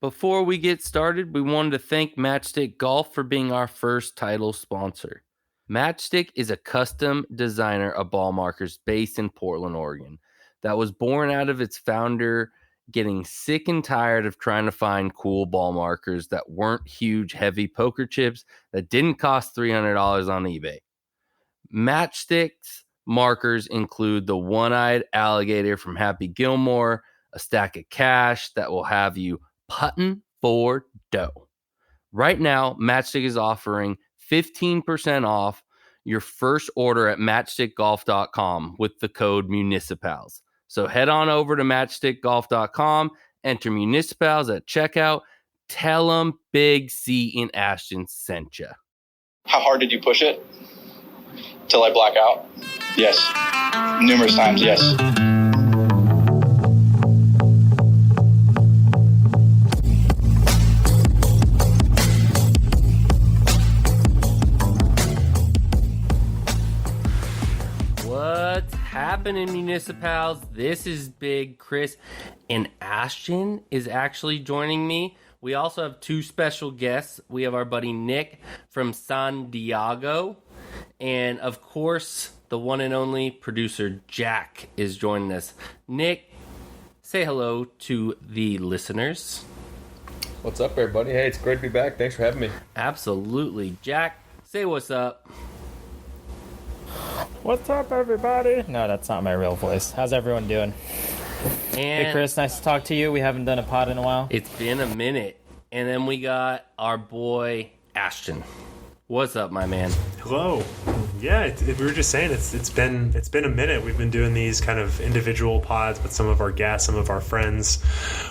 Before we get started, we wanted to thank Matchstick Golf for being our first title sponsor. Matchstick is a custom designer of ball markers based in Portland, Oregon, that was born out of its founder getting sick and tired of trying to find cool ball markers that weren't huge, heavy poker chips that didn't cost $300 on eBay. Matchstick's markers include the one-eyed alligator from Happy Gilmore, a stack of cash that will have you putting for dough. Right now, Matchstick is offering 15% off your first order at matchstickgolf.com with the code municipals. So head on over to matchstickgolf.com, enter municipals at checkout, tell them Big C in Ashton sent you. How hard did you push it? Till I black out? Yes. Numerous times, yes. What's happening, municipals? This is Big Chris, and Ashton is actually joining me. We also have two special guests. We have our buddy Nick from San Diego, and of course, the one and only producer Jack is joining us. Nick, say hello to the listeners. What's up, everybody? Hey, it's great to be back. Thanks for having me. Absolutely. Jack, say what's up. What's up, everybody? No, that's not my real voice. How's everyone doing? And hey, Chris, nice to talk to you. We haven't done a pod in a while. It's been a minute. And then we got our boy, Ashton. What's up, my man? Hello. Yeah, we were just saying it's been a minute. We've been doing these kind of individual pods with some of our guests, some of our friends,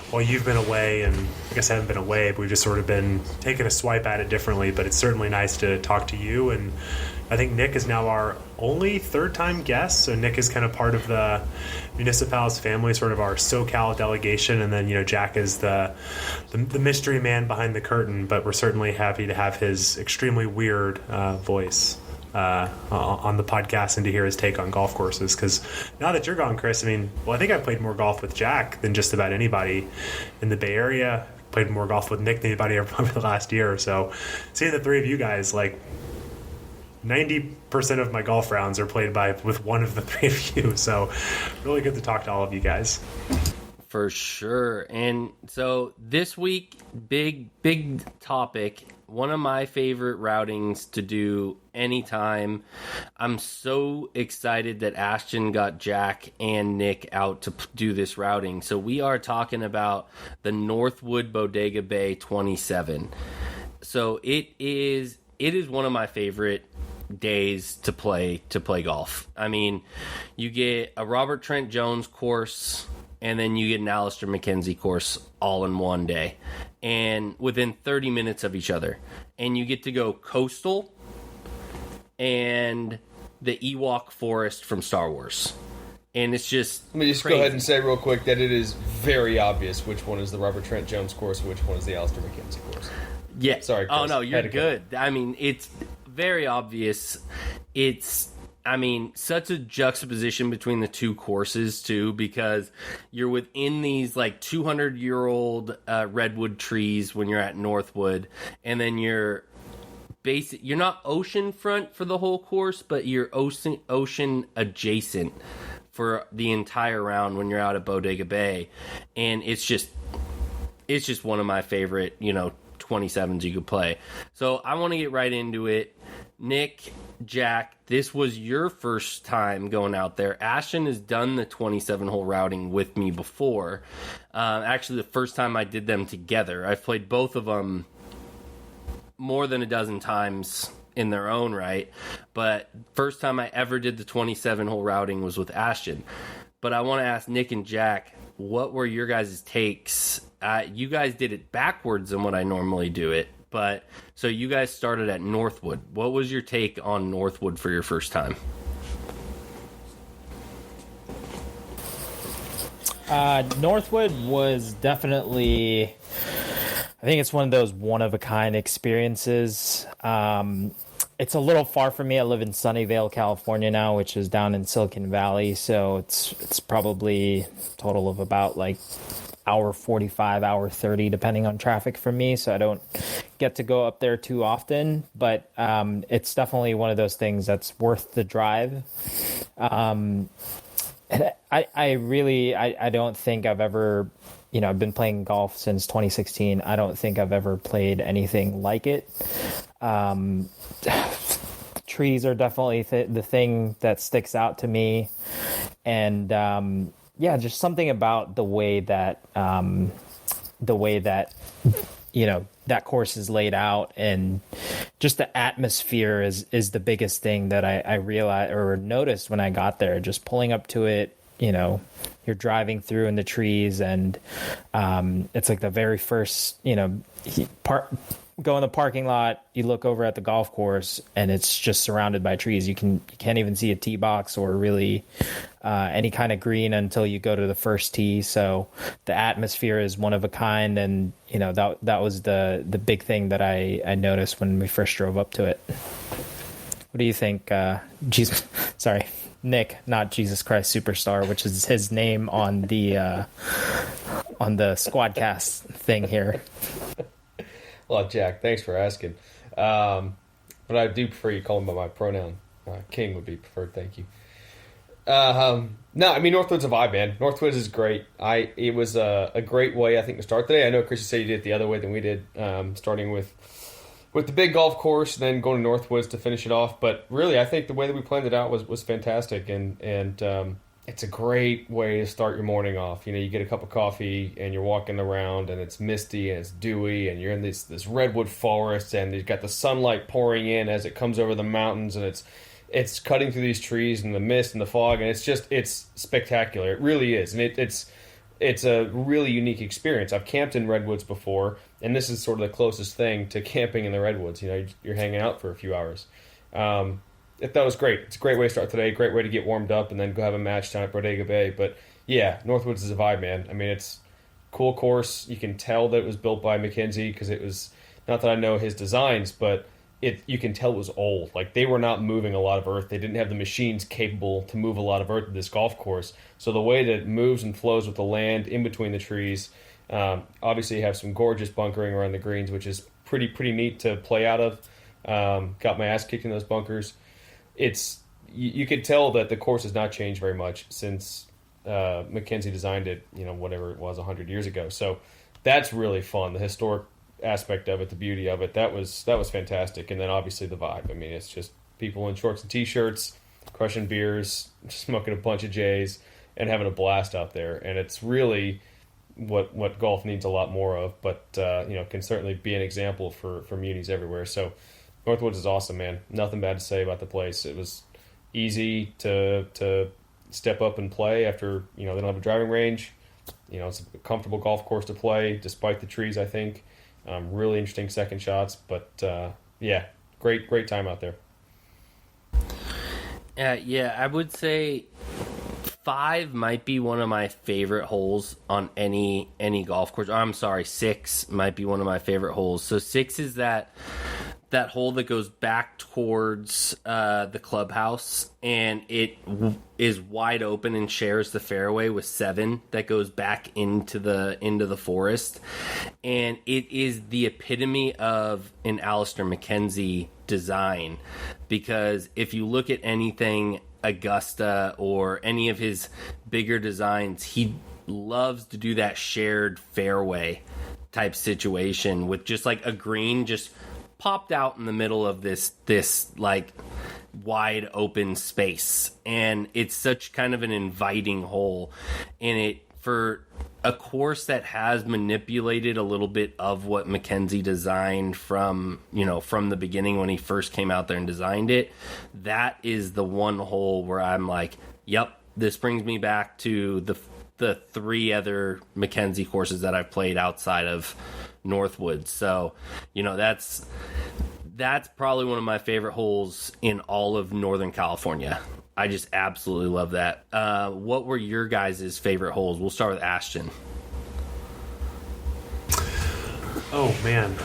while you've been away, and I guess I haven't been away, but we've just sort of been taking a swipe at it differently. But it's certainly nice to talk to you, and I think Nick is now our only third-time guest. So Nick is kind of part of the Municipals family, sort of our SoCal delegation, and then Jack is the mystery man behind the curtain. But we're certainly happy to have his extremely weird voice on the podcast and to hear his take on golf courses. Because now that you're gone, Chris, I think I've played more golf with Jack than just about anybody in the Bay Area. Played more golf with Nick than anybody over the last year or so. Seeing the three of you guys, 90% of my golf rounds are played with one of the three of you. So really good to talk to all of you guys. For sure. And so this week, big topic. One of my favorite routings to do anytime. I'm so excited that Ashton got Jack and Nick out to do this routing. So we are talking about the Northwood Bodega Bay 27. So it is one of my favorite days to play golf. You get a Robert Trent Jones course, and then you get an Alistair McKenzie course all in one day, and within 30 minutes of each other. And you get to go coastal and the Ewok Forest from Star Wars. And it's just Let me just crazy. go ahead and say real quick that it is very obvious which one is the Robert Trent Jones course and which one is the Alistair McKenzie course. Yeah. Sorry, Chris. Oh, no, you're good. It's very obvious. It's, such a juxtaposition between the two courses, too, because you're within these, 200-year-old redwood trees when you're at Northwood, and then you're not oceanfront for the whole course, but you're ocean adjacent for the entire round when you're out at Bodega Bay. And it's just one of my favorite, 27s you could play. So I want to get right into it. Nick, Jack, this was your first time going out there. Ashton has done the 27-hole routing with me before. Actually, the first time I did them together. I've played both of them more than a dozen times in their own right. But first time I ever did the 27-hole routing was with Ashton. But I want to ask Nick and Jack, what were your guys' takes? You guys did it backwards than what I normally do it. But so you guys started at Northwood. What was your take on Northwood for your first time? Northwood was definitely, I think it's one of those one-of-a-kind experiences. It's a little far from me. I live in Sunnyvale, California now, which is down in Silicon Valley. So it's probably a total of about hour 45, hour 30, depending on traffic for me. So I don't get to go up there too often, but it's definitely one of those things that's worth the drive. And I don't think I've ever, I've been playing golf since 2016. I don't think I've ever played anything like it. Trees are definitely the thing that sticks out to me. And, just something about the way that that course is laid out, and just the atmosphere is the biggest thing that I realized or noticed when I got there. Just pulling up to it, you're driving through in the trees, and it's like the very first, go in the parking lot, you look over at the golf course, and it's just surrounded by trees. You can't even see a tee box or really any kind of green until you go to the first tee. So the atmosphere is one of a kind, and that was the big thing that I noticed when we first drove up to it. What do you think? Nick, not Jesus Christ Superstar, which is his name on the Squadcast thing here. Well, Jack, thanks for asking. But I do prefer you call him by my pronoun. King would be preferred, thank you. No, I mean, Northwood's a vibe, man. Northwood is great. It was a great way, I think, to start the day. I know, Chris, you said you did it the other way than we did, starting with the big golf course, then going to Northwoods to finish it off. But really, I think the way that we planned it out was fantastic, and it's a great way to start your morning off. You get a cup of coffee, and you're walking around, and it's misty, and it's dewy, and you're in this redwood forest, and you've got the sunlight pouring in as it comes over the mountains, and it's cutting through these trees and the mist and the fog, and it's spectacular. It really is, and it's a really unique experience. I've camped in redwoods before, and this is sort of the closest thing to camping in the redwoods. You're hanging out for a few hours. That was great. It's a great way to start today. Great way to get warmed up and then go have a match down at Bodega Bay. But yeah, Northwoods is a vibe, man. I mean, it's a cool course. You can tell that it was built by Mackenzie, because it was, not that I know his designs, but you can tell it was old. Like, they were not moving a lot of earth. They didn't have the machines capable to move a lot of earth at this golf course. So the way that it moves and flows with the land in between the trees, obviously you have some gorgeous bunkering around the greens, which is pretty neat to play out of. Got my ass kicked in those bunkers. You could tell that the course has not changed very much since Mackenzie designed it, whatever it was 100 years ago. So that's really fun. The historic aspect of it, the beauty of it, that was fantastic. And then obviously the vibe. I mean, it's just people in shorts and t-shirts, crushing beers, smoking a bunch of J's, and having a blast out there. And it's really what golf needs a lot more of, but can certainly be an example for munis everywhere. So Northwoods is awesome, man. Nothing bad to say about the place. It was easy to step up and play after, they don't have a driving range. It's a comfortable golf course to play, despite the trees, I think. Really interesting second shots, but yeah, great time out there. Yeah, I would say 5 might be one of my favorite holes on any golf course. I'm sorry, 6 might be one of my favorite holes. So 6 is that hole that goes back towards the clubhouse, and it is wide open and shares the fairway with 7 that goes back into the forest. And it is the epitome of an Alister Mackenzie design, because if you look at anything Augusta or any of his bigger designs, he loves to do that shared fairway type situation with just like a green just popped out in the middle of this like wide open space, and it's such kind of an inviting hole. And it, for a course that has manipulated a little bit of what Mackenzie designed from the beginning when he first came out there and designed it, that is the one hole where I'm like, yep, this brings me back to the 3 other Mackenzie courses that I've played outside of Northwood. So, that's probably one of my favorite holes in all of Northern California. I just absolutely love that. What were your guys' favorite holes? We'll start with Ashton. Oh, man.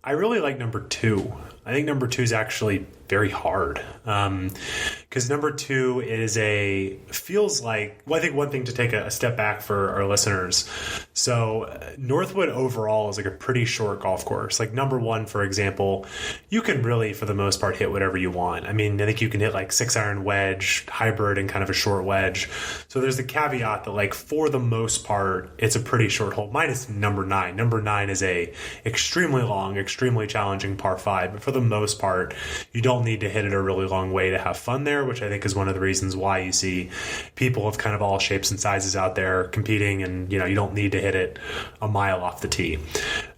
I really like number 2. I think number 2 is actually very hard. Because because number 2 feels like, well, I think one thing to take a step back for our listeners. So Northwood overall is like a pretty short golf course. Like number 1, for example, you can really, for the most part, hit whatever you want. I mean, I think you can hit like 6-iron wedge, hybrid, and kind of a short wedge. So there's the caveat that, like, for the most part, it's a pretty short hole, minus number 9. Number 9 is a extremely long, extremely challenging par 5, but for the most part, you don't need to hit it a really long way to have fun there, which I think is one of the reasons why you see people of kind of all shapes and sizes out there competing, and you don't need to hit it a mile off the tee.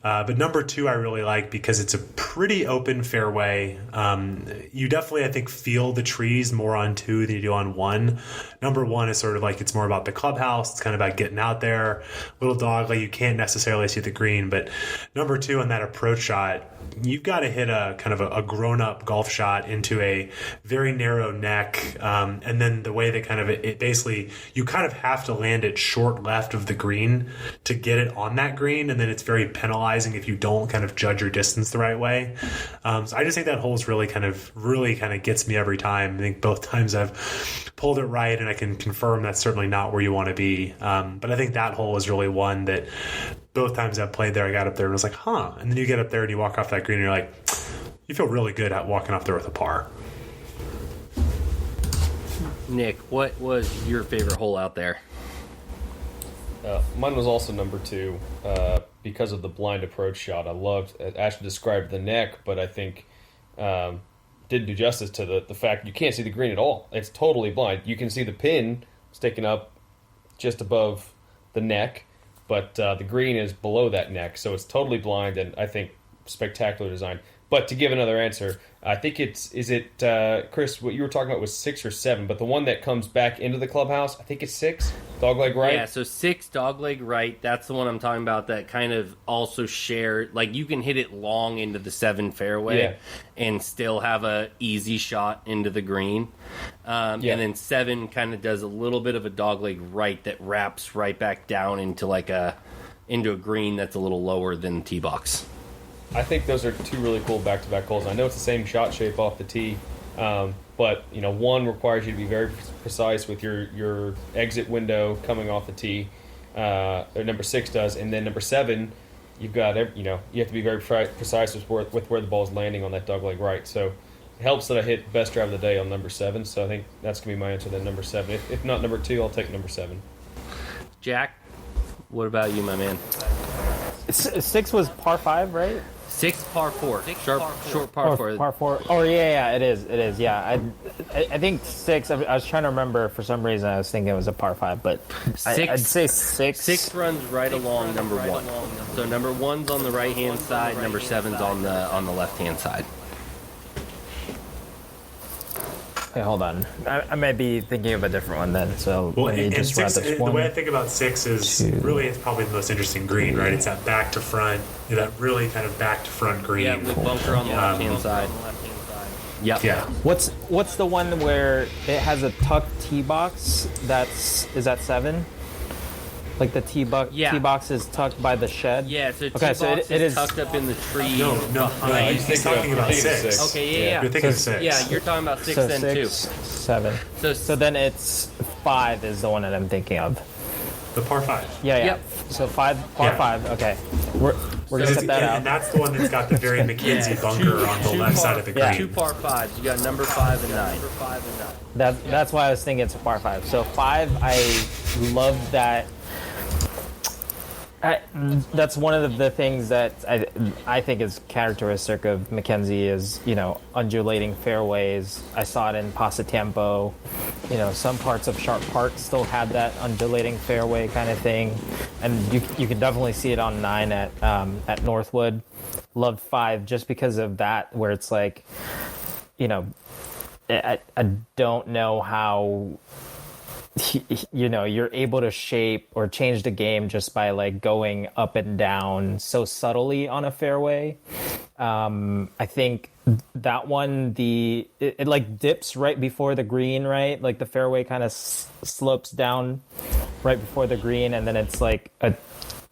But number 2 I really like because it's a pretty open fairway. You definitely, I think, feel the trees more on 2 than you do on 1. Number 1 is sort of like, it's more about the clubhouse. It's kind of about getting out there. Little dog, like, you can't necessarily see the green. But number 2 on that approach shot, you've got to hit a kind of a grown-up golf shot into a very narrow neck. And then the way that kind of it basically, you kind of have to land it short left of the green to get it on that green. And then it's very penalizing if you don't kind of judge your distance the right way. So I just think that hole is really kind of gets me every time. I think both times I've pulled it right, and I can confirm that's certainly not where you want to be. But I think that hole is really one that both times I've played there, I got up there and was like, huh. And then you get up there and you walk off that green and you're like, you feel really good at walking off there with a par. Nick, what was your favorite hole out there? Mine was also number 2 because of the blind approach shot. I loved, Ashton described the neck, but I think didn't do justice to the fact you can't see the green at all. It's totally blind. You can see the pin sticking up just above the neck, but the green is below that neck, so it's totally blind, and I think spectacular design. But to give another answer, I think Chris, what you were talking about was 6 or 7, but the one that comes back into the clubhouse, I think it's 6, dogleg right? Yeah, so 6, dogleg right, that's the one I'm talking about that kind of also share, like, you can hit it long into the 7 fairway and still have a easy shot into the green. And then 7 kind of does a little bit of a dogleg right that wraps right back down into into a green that's a little lower than the tee box. I think those are 2 really cool back-to-back holes. I know it's the same shot shape off the tee, but one requires you to be very precise with your exit window coming off the tee. Or number 6 does, and then number 7, you've got you have to be very precise with where the ball's landing on that dogleg right. So it helps that I hit best drive of the day on number 7. So I think that's gonna be my answer. Then number 7. If not number 2, I'll take number 7. Jack, what about you, my man? 6 was par 5, right? 6 par 4. Short par 4. Par 4. Oh, yeah, it is. Yeah, I think 6. I was trying to remember. For some reason, I was thinking it was a par 5, but I'd say 6. 6 runs right along number 1. So number 1's on the right-hand side. Number 7's on the left-hand side. Hey, hold on. I might be thinking of a different one then. So well, maybe just 6, this one. the way I think about 6 is really, it's probably the most interesting green, right? It's that back to front, that really kind of back to front green. Yeah, with bunker on the left-hand side. Yep. Yeah. What's the one where it has a tucked tee box? Is that 7? Like the tee box is tucked by the shed. Yeah, so box is tucked up in the tree. No, he's talking about 6. Okay, yeah. You're thinking of 6. Yeah, you're talking about 6 so then 6, too. 7. So then it's 5 is the one that I'm thinking of. The par 5. Yeah. Yep. So par 5. Okay, we're gonna set that out. And that's the one that's got the very McKenzie bunker on the left side of the green. 2 par 5s. You got number 5 and 9. That's why I was thinking it's a par 5. So 5, I love that. That's one of the things that I think is characteristic of Mackenzie is, undulating fairways. I saw it in Pasatiempo. Some parts of Sharp Park still had that undulating fairway kind of thing. And you can definitely see it on 9 at Northwood. Loved 5 just because of that, where it's like, I don't know how... you're able to shape or change the game just by like going up and down so subtly on a fairway. I think that one, it like dips right before the green, right? Like the fairway kind of slopes down right before the green, and then it's like a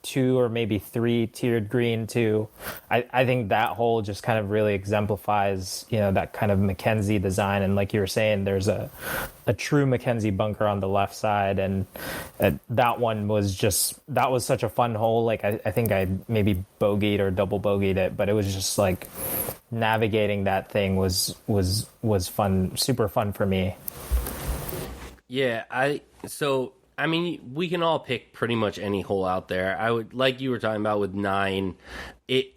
2 or maybe 3 tiered green too. I think that hole just kind of really exemplifies, that kind of Mackenzie design. And like you were saying, there's a true Mackenzie bunker on the left side, and that one was that was such a fun hole. Like I think I maybe bogeyed or double bogeyed it, but it was just like navigating that thing was fun, super fun for me. Yeah, I mean, we can all pick pretty much any hole out there. I would, like you were talking about with 9,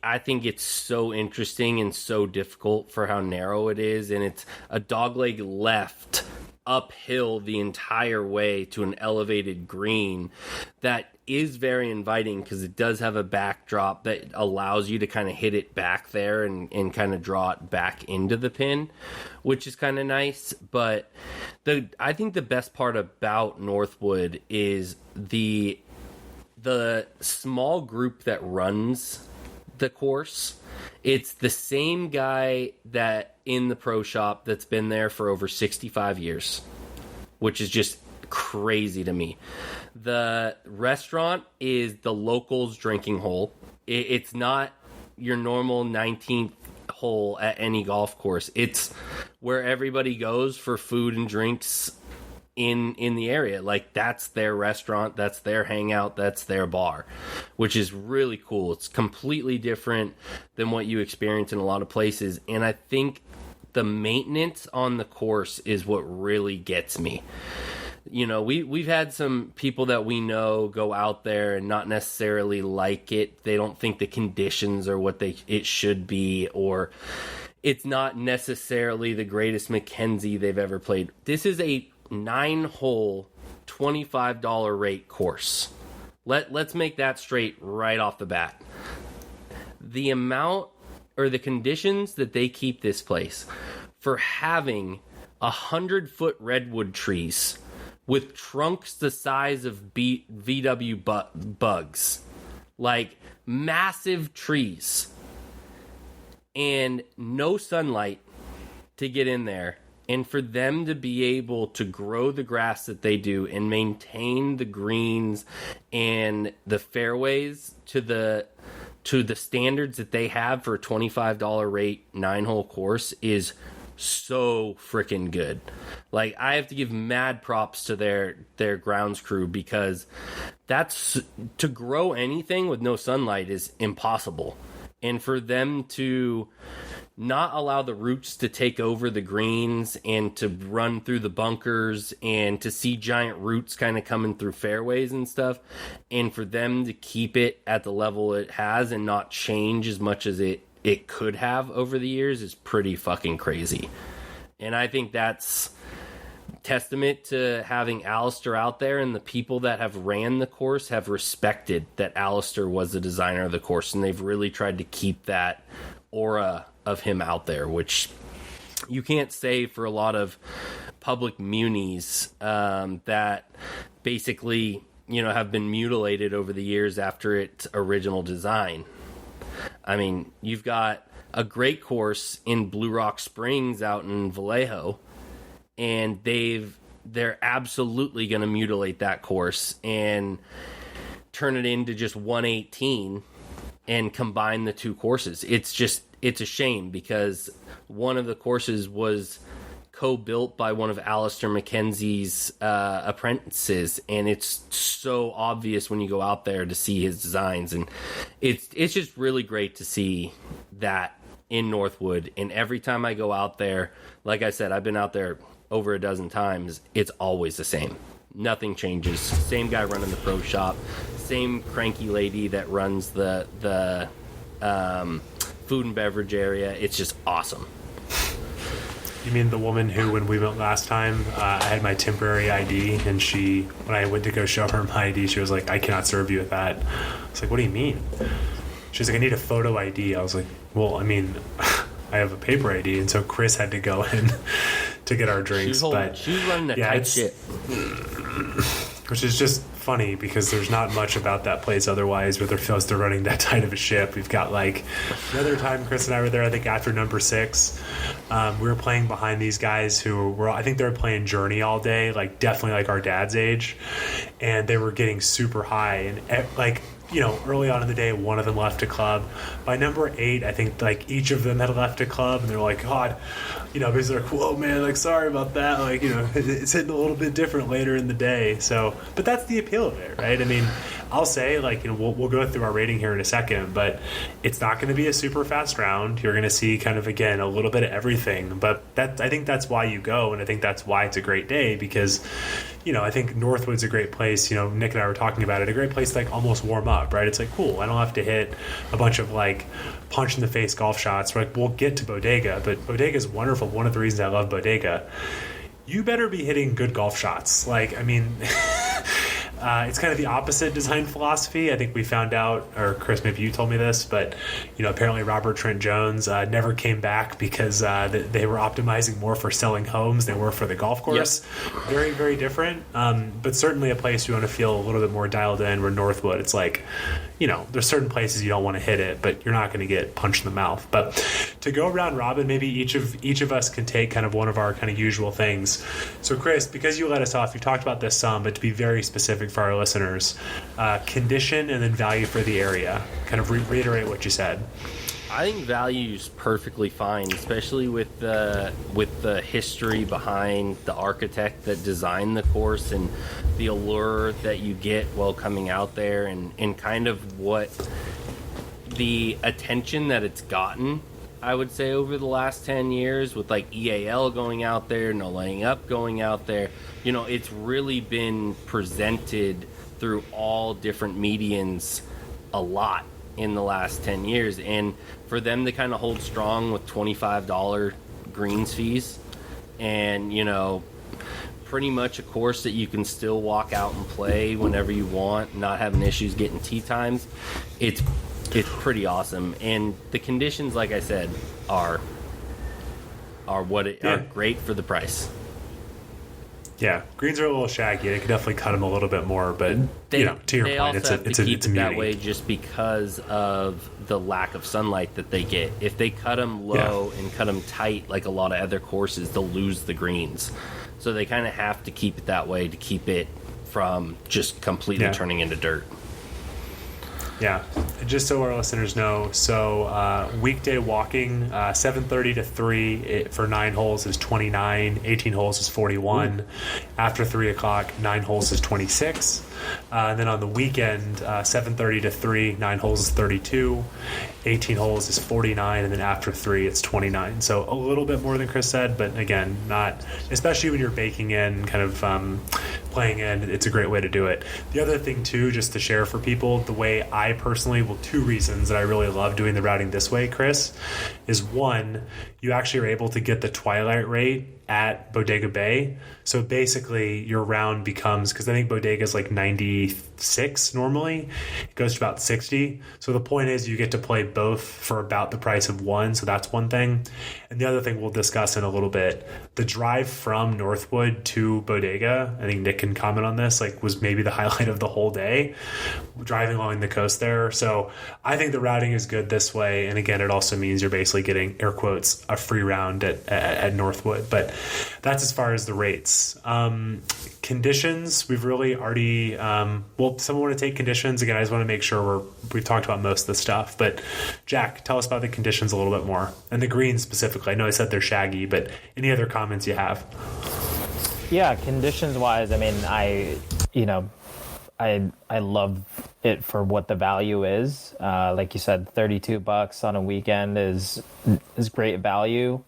I think it's so interesting and so difficult for how narrow it is, and it's a dogleg left uphill the entire way to an elevated green that is very inviting because it does have a backdrop that allows you to kind of hit it back there and kind of draw it back into the pin, which is kind of nice. But I think the best part about Northwood is the small group that runs the course. It's the same guy that in the pro shop that's been there for over 65 years, which is just crazy to me. The restaurant is the locals' drinking hole. It's not your normal 19th hole at any golf course. It's where everybody goes for food and drinks in the area. Like, that's their restaurant, that's their hangout, that's their bar, which is really cool. It's completely different than what you experience in a lot of places, and I think the maintenance on the course is what really gets me. We've had some people that we know go out there and not necessarily like it. They don't think the conditions are what it should be, or it's not necessarily the greatest Mackenzie they've ever played. This is a 9-hole, $25 rate course. Let's make that straight right off the bat. The amount or the conditions that they keep this place for having 100-foot redwood trees with trunks the size of VW bugs, like massive trees, and no sunlight to get in there, and for them to be able to grow the grass that they do and maintain the greens and the fairways to the standards that they have for a $25 rate 9-hole course is so freaking good. Like, I have to give mad props to their grounds crew, because that's, to grow anything with no sunlight is impossible. And for them to not allow the roots to take over the greens and to run through the bunkers and to see giant roots kind of coming through fairways and stuff, and for them to keep it at the level it has and not change as much as it could have over the years is pretty fucking crazy. And I think that's testament to having Alistair out there, and the people that have ran the course have respected that Alistair was the designer of the course, and they've really tried to keep that aura of him out there, which you can't say for a lot of public munis that basically, have been mutilated over the years after its original design. I mean, you've got a great course in Blue Rock Springs out in Vallejo, and they're absolutely going to mutilate that course and turn it into just 118 and combine the two courses. It's a shame, because one of the courses was co-built by one of Alistair Mackenzie's apprentices, and it's so obvious when you go out there to see his designs, and it's just really great to see that in Northwood. And every time I go out there, like I said, I've been out there over a dozen times, it's always the same. Nothing changes. Same guy running the pro shop, same cranky lady that runs the food and beverage area. It's just awesome. You mean the woman who, when we went last time, I had my temporary ID, and when I went to go show her my ID, she was like, "I cannot serve you with that." I was like, "What do you mean?" She's like, "I need a photo ID." I was like, "Well, I mean, I have a paper ID," and so Chris had to go in to get our drinks. She's running a tight ship. Which is just funny, because there's not much about that place otherwise where they're supposed to running that tight of a ship. We've got, like, another time Chris and I were there, I think after number 6, we were playing behind these guys who were, I think they were playing Journey all day, like definitely like our dad's age, and they were getting super high, and like early on in the day, one of them left a club. By number 8, I think like each of them had left a club, and they're like, God, because they're like, whoa, man, like sorry about that, like it's hitting a little bit different later in the day. So, but that's the appeal of it, right? I mean, I'll say like we'll go through our rating here in a second, but it's not going to be a super fast round. You're going to see kind of again a little bit of everything, but I think that's why you go, and I think that's why it's a great day because. I think Northwood's a great place. Nick and I were talking about it. A great place to like almost warm up, right? It's like cool. I don't have to hit a bunch of like punch in the face golf shots. We're like, we'll get to Bodega, but Bodega is wonderful. One of the reasons I love Bodega. You better be hitting good golf shots. Like, I mean, it's kind of the opposite design philosophy. I think we found out, or Chris, maybe you told me this, but apparently Robert Trent Jones never came back because they were optimizing more for selling homes than were for the golf course. Yep. Very, very different, but certainly a place you want to feel a little bit more dialed in. Where Northwood, it's like, there's certain places you don't want to hit it, but you're not going to get punched in the mouth. But to go round robin, maybe each of us can take kind of one of our kind of usual things. So Chris, because you let us off, you talked about this some, but to be very specific for our listeners, condition and then value for the area. Kind of reiterate what you said. I think value's perfectly fine, especially with the history behind the architect that designed the course and the allure that you get while coming out there, and kind of what the attention that it's gotten, I would say, over the last 10 years with like EAL going out there, No Laying Up going out there. It's really been presented through all different medians a lot in the last 10 years. And for them to kind of hold strong with $25 greens fees and, pretty much a course that you can still walk out and play whenever you want, not having issues getting tee times, it's pretty awesome. And the conditions, like I said, are great for the price. Yeah, greens are a little shaggy. They could definitely cut them a little bit more, but to your point, it's a that way just because of the lack of sunlight that they get. If they cut them low and cut them tight, like a lot of other courses, they'll lose the greens. So they kind of have to keep it that way to keep it from just completely turning into dirt. Yeah, just so our listeners know, so weekday walking, 7:30 to 3 for 9 holes is 29, 18 holes is 41. Ooh. After 3 o'clock, 9 holes is 26. And then on the weekend, 7:30 to 3, 9 holes is 32, 18 holes is 49, and then after 3, it's 29. So a little bit more than Chris said, but again, not, especially when you're baking in, kind of playing in, it's a great way to do it. The other thing too, just to share for people, the way I personally, well, 2 reasons that I really love doing the routing this way, Chris, is one, you actually are able to get the twilight rate at Bodega Bay. So basically your round becomes, because I think Bodega is like 96 normally, it goes to about 60. So the point is you get to play both for about the price of one. So that's one thing. And the other thing we'll discuss in a little bit, the drive from Northwood to Bodega, I think Nick can comment on this, like was maybe the highlight of the whole day, driving along the coast there. So I think the routing is good this way. And again, it also means you're basically getting, air quotes, a free round at Northwood. But that's as far as the rates. Conditions, we've really already, someone want to take conditions? Again, I just want to make sure we've talked about most of the stuff. But Jack, tell us about the conditions a little bit more. And the greens specifically. I know I said they're shaggy, but any other comments you have? Yeah, conditions-wise, I mean, I love it for what the value is. Like you said, $32 on a weekend is great value.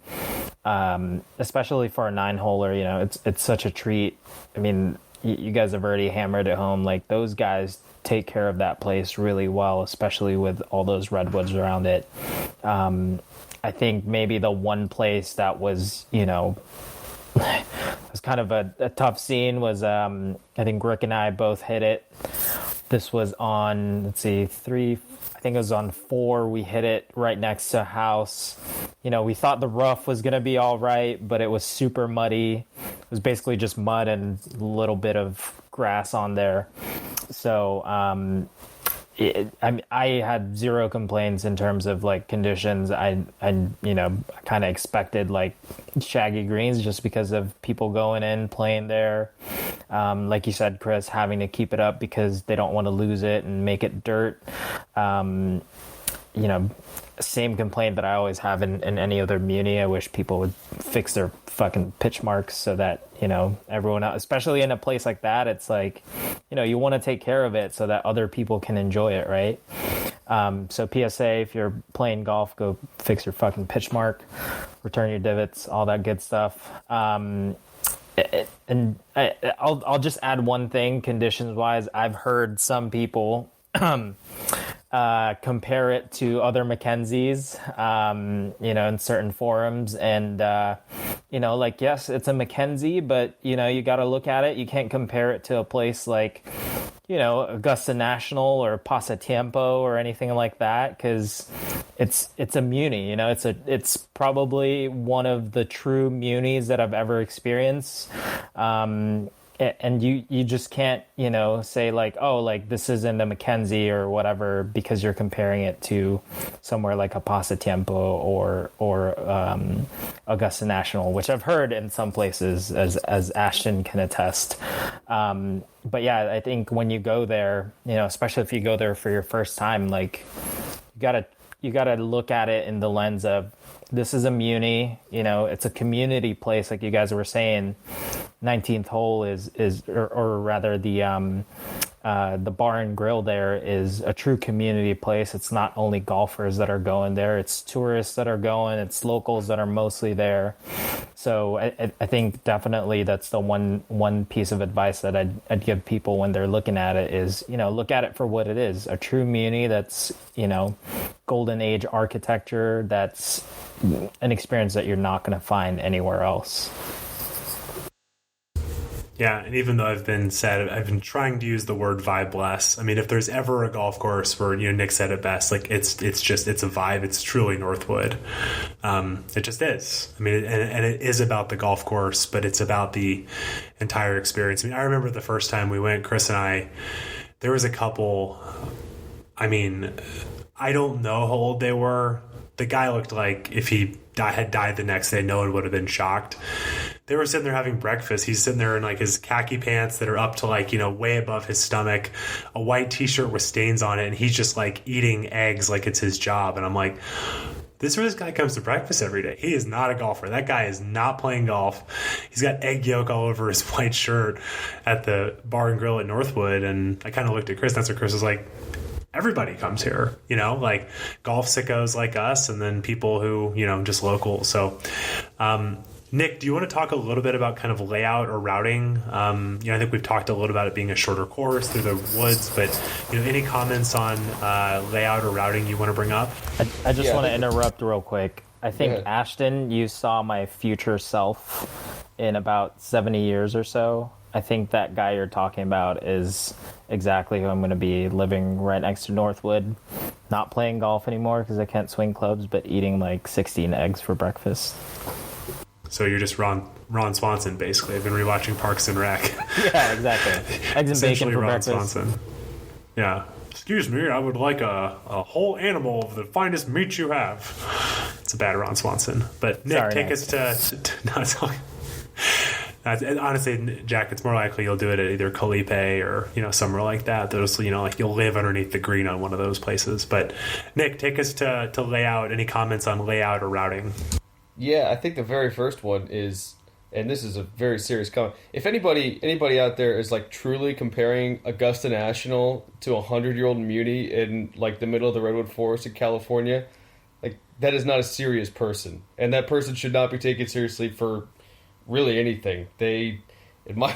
Especially for a 9-holer, it's such a treat. I mean, you guys have already hammered it home. Like those guys take care of that place really well, especially with all those redwoods around it. I think maybe the one place that was, was kind of a tough scene was, I think Rick and I both hit it. This was on, 3, I think it was on 4. We hit it right next to a house. We thought the rough was going to be all right, but it was super muddy. It was basically just mud and a little bit of grass on there. So, I had zero complaints in terms of like conditions. I you know, kind of expected like shaggy greens just because of people going in playing there. Like you said, Chris, having to keep it up because they don't want to lose it and make it dirt. You know, same complaint that I always have in any other muni. I wish people would fix their fucking pitch marks so that, you know, everyone else, especially in a place like that, it's like, you know, you want to take care of it so that other people can enjoy it, right? So PSA, if you're playing golf, go fix your fucking pitch mark, return your divots, all that good stuff. And I'll just add one thing, conditions wise. I've heard some people compare it to other Mackenzies, you know, in certain forums. And, you know, like, yes, it's a Mackenzie, but, you know, you got to look at it. You can't compare it to a place like, you know, Augusta National or Pasatiempo or anything like that, because it's a muni, you know, it's probably one of the true munis that I've ever experienced. And you just can't, you know, say like, oh, like this isn't a Mackenzie or whatever because you're comparing it to somewhere like a Pasatiempo or Augusta National, which I've heard in some places, as Ashton can attest. But yeah, I think when you go there, you know, especially if you go there for your first time, like you gotta look at it in the lens of, this is a muni, you know, it's a community place, like you guys were saying. 19th hole is or rather the bar and grill there is a true community place. It's not only golfers that are going there, it's tourists that are going, it's locals that are mostly there. So I think definitely that's the one piece of advice that I'd give people when they're looking at it is, you know, look at it for what it is, a true muni that's, you know, golden age architecture, that's an experience that you're not going to find anywhere else. Yeah, and even though I've been trying to use the word vibe less. I mean, if there's ever a golf course where, you know, Nick said it best, like it's a vibe. It's truly Northwood. It just is. I mean, and it is about the golf course, but it's about the entire experience. I mean, I remember the first time we went, Chris and I, there was a couple. I mean, I don't know how old they were. The guy looked like if he had died the next day, no one would have been shocked. They were sitting there having breakfast. He's sitting there in like his khaki pants that are up to like, you know, way above his stomach, a white t-shirt with stains on it. And he's just like eating eggs like it's his job. And I'm like, this is where this guy comes to breakfast every day. He is not a golfer. That guy is not playing golf. He's got egg yolk all over his white shirt at the bar and grill at Northwood. And I kind of looked at Chris. That's what Chris was like. Everybody comes here, you know, like golf sickos like us, and then people who, you know, just local. So, Nick, do you want to talk a little bit about kind of layout or routing? You know, I think we've talked a little about it being a shorter course through the woods, but, you know, any comments on layout or routing you want to bring up? I just want to interrupt real quick. I think, Ashton, you saw my future self in about 70 years or so. I think that guy you're talking about is exactly who I'm going to be, living right next to Northwood, not playing golf anymore because I can't swing clubs, but eating like 16 eggs for breakfast. So you're just Ron Swanson, basically. I've been rewatching Parks and Rec. Yeah, exactly. Eggs and bacon for Ron breakfast. Swanson. Yeah. Excuse me, I would like a whole animal of the finest meat you have. It's a bad Ron Swanson. But Nick, Sorry, take Nick. us to no, it's all, honestly, Jack, it's more likely you'll do it at either Calipe or, you know, somewhere like that. Those, you know, like you'll live underneath the green on one of those places. But Nick, take us to layout. Any comments on layout or routing? Yeah, I think the very first one is, and this is a very serious comment. If anybody out there is like truly comparing Augusta National to a 100-year-old muni in like the middle of the redwood forest in California, like that is not a serious person, and that person should not be taken seriously for really anything. They, in my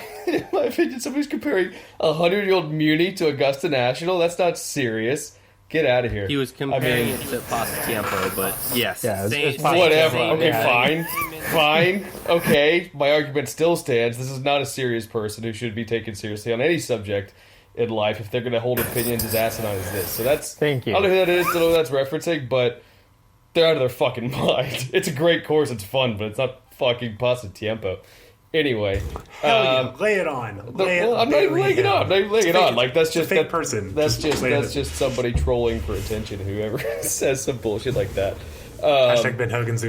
opinion, somebody's comparing a 100-year-old muni to Augusta National. That's not serious. Get out of here. He was comparing it to Pasatiempo, but yes. Yeah, it's Whatever. Same Okay, thing. fine. Okay, my argument still stands. This is not a serious person who should be taken seriously on any subject in life if they're going to hold opinions as asinine as this. So that's... Thank you. I don't know who that is, I don't know who that's referencing, but they're out of their fucking mind. It's a great course, it's fun, but it's not fucking Pasatiempo. Anyway, Hell yeah, lay it on. I'm not even laying it on. I'm not even laying it on. Like that's just a fake person. That's just somebody trolling for attention. Whoever says some bullshit like that. Hashtag Ben Hogan's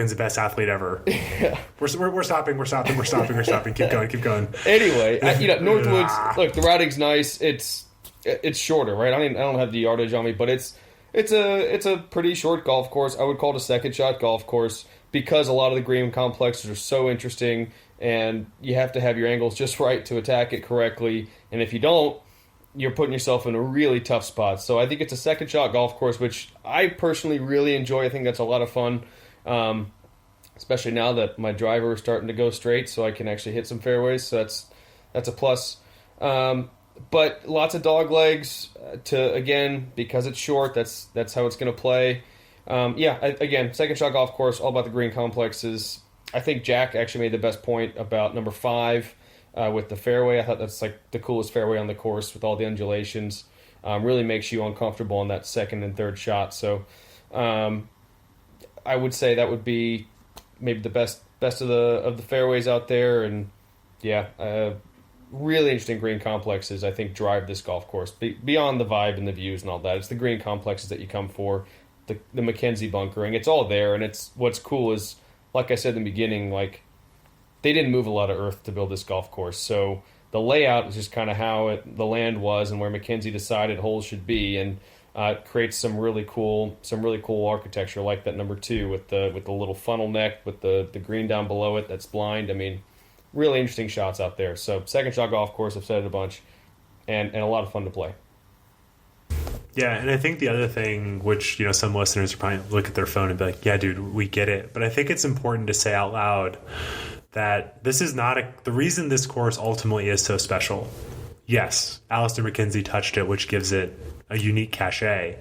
the best athlete ever. Yeah. We're stopping. Keep going. Anyway, Northwoods. Look, the routing's nice. It's shorter, right? I don't have the yardage on me, but it's a pretty short golf course. I would call it a second shot golf course because a lot of the green complexes are so interesting, and you have to have your angles just right to attack it correctly. And if you don't, you're putting yourself in a really tough spot. So I think it's a second shot golf course, which I personally really enjoy. I think that's a lot of fun, especially now that my driver is starting to go straight, so I can actually hit some fairways. So that's a plus. But lots of dog legs because it's short. That's how it's going to play. Again, second shot golf course, all about the green complexes. I think Jack actually made the best point about number 5 with the fairway. I thought that's like the coolest fairway on the course with all the undulations. Really makes you uncomfortable on that second and third shot. So I would say that would be maybe the best of the fairways out there. And really interesting green complexes, I think, drive this golf course beyond the vibe and the views and all that. It's the green complexes that you come for, the Mackenzie bunkering. It's all there, and it's what's cool is, like I said in the beginning, like they didn't move a lot of earth to build this golf course, so the layout is just kind of how the land was and where Mackenzie decided holes should be, and it creates some really cool architecture like that number 2 with the little funnel neck with the green down below it that's blind. I mean, really interesting shots out there. So second shot golf course, I've said it a bunch, and a lot of fun to play. Yeah, and I think the other thing, which some listeners are probably look at their phone and be like, "Yeah, dude, we get it," but I think it's important to say out loud that this is not the reason this course ultimately is so special. Yes, Alister McKenzie touched it, which gives it a unique cachet,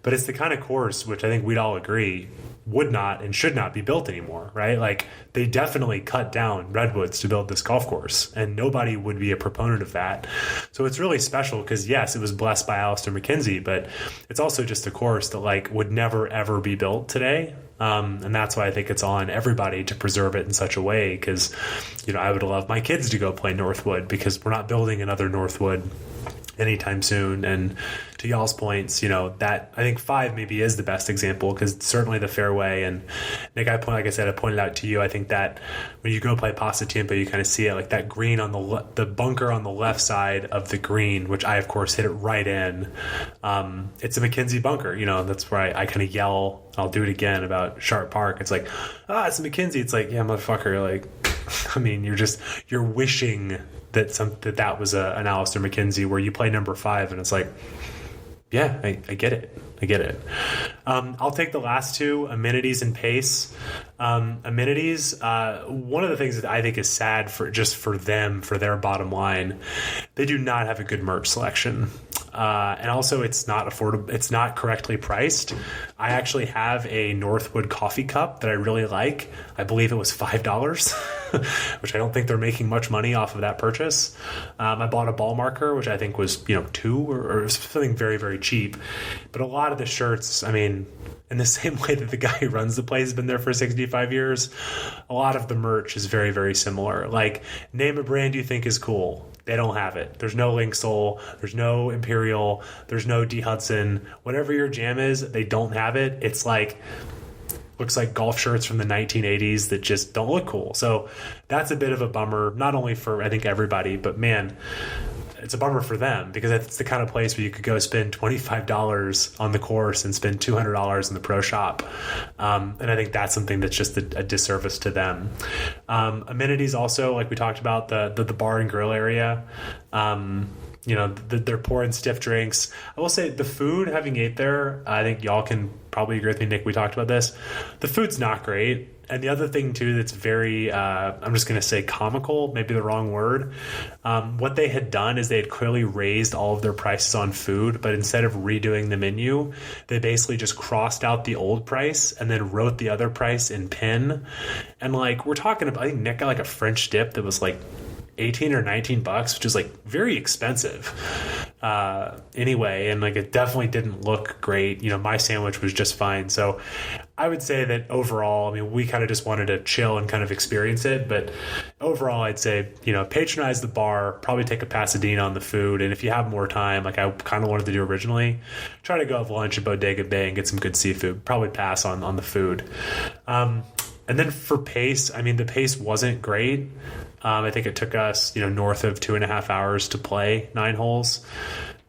but it's the kind of course which I think we'd all agree would not and should not be built anymore, right? Like, they definitely cut down redwoods to build this golf course, and nobody would be a proponent of that. So it's really special because, yes, it was blessed by Alister McKenzie, but it's also just a course that would never ever be built today. And that's why I think it's on everybody to preserve it in such a way, because I would love my kids to go play Northwood, because we're not building another Northwood anytime soon. And to y'all's points, that I think 5 maybe is the best example, because certainly the fairway, and Nick, I pointed out to you, I think that when you go play Pasatiempo, you kind of see it, like that green on the bunker on the left side of the green, which I of course hit it right in. It's a McKenzie bunker, that's where I kind of yell, I'll do it again, about Sharp Park. It's like, it's a McKenzie. It's like, yeah, motherfucker, like, I mean, you're wishing that was an Alister McKenzie, where you play number 5 and it's like, yeah, I get it. I'll take the last 2, amenities and pace. Amenities, one of the things that I think is sad for them, for their bottom line, they do not have a good merch selection. And also it's not affordable. It's not correctly priced. I actually have a Northwood coffee cup that I really like. I believe it was $5, which I don't think they're making much money off of that purchase. I bought a ball marker, which I think was, $2 or something very, very cheap. But a lot of the shirts, I mean, in the same way that the guy who runs the place has been there for 65 years, a lot of the merch is very, very similar. Like, name a brand you think is cool. They don't have it. There's no Link Soul. There's no Imperial. There's no D Hudson. Whatever your jam is, they don't have it. It's like, looks like golf shirts from the 1980s that just don't look cool. So that's a bit of a bummer, not only for, I think, everybody, but man, it's a bummer for them, because it's the kind of place where you could go spend $25 on the course and spend $200 in the pro shop. And I think that's something that's just a disservice to them. Amenities also, like we talked about, the bar and grill area. They're pouring stiff drinks. I will say the food, having ate there, I think y'all can probably agree with me, Nick, we talked about this. The food's not great. And the other thing, too, that's very, I'm just going to say comical, maybe the wrong word. What they had done is they had clearly raised all of their prices on food, but instead of redoing the menu, they basically just crossed out the old price and then wrote the other price in pen. And, we're talking about, I think Nick got, a French dip that was, $18 or $19, which is like very expensive. Anyway, and like it definitely didn't look great. My sandwich was just fine. So I would say that overall, I mean, we kind of just wanted to chill and kind of experience it. But overall, I'd say, patronize the bar, probably take a Pasadena on the food. And if you have more time, like I kind of wanted to do originally, try to go have lunch at Bodega Bay and get some good seafood. Probably pass on the food. And then for pace, I mean, the pace wasn't great. I think it took us, north of 2.5 hours to play 9 holes.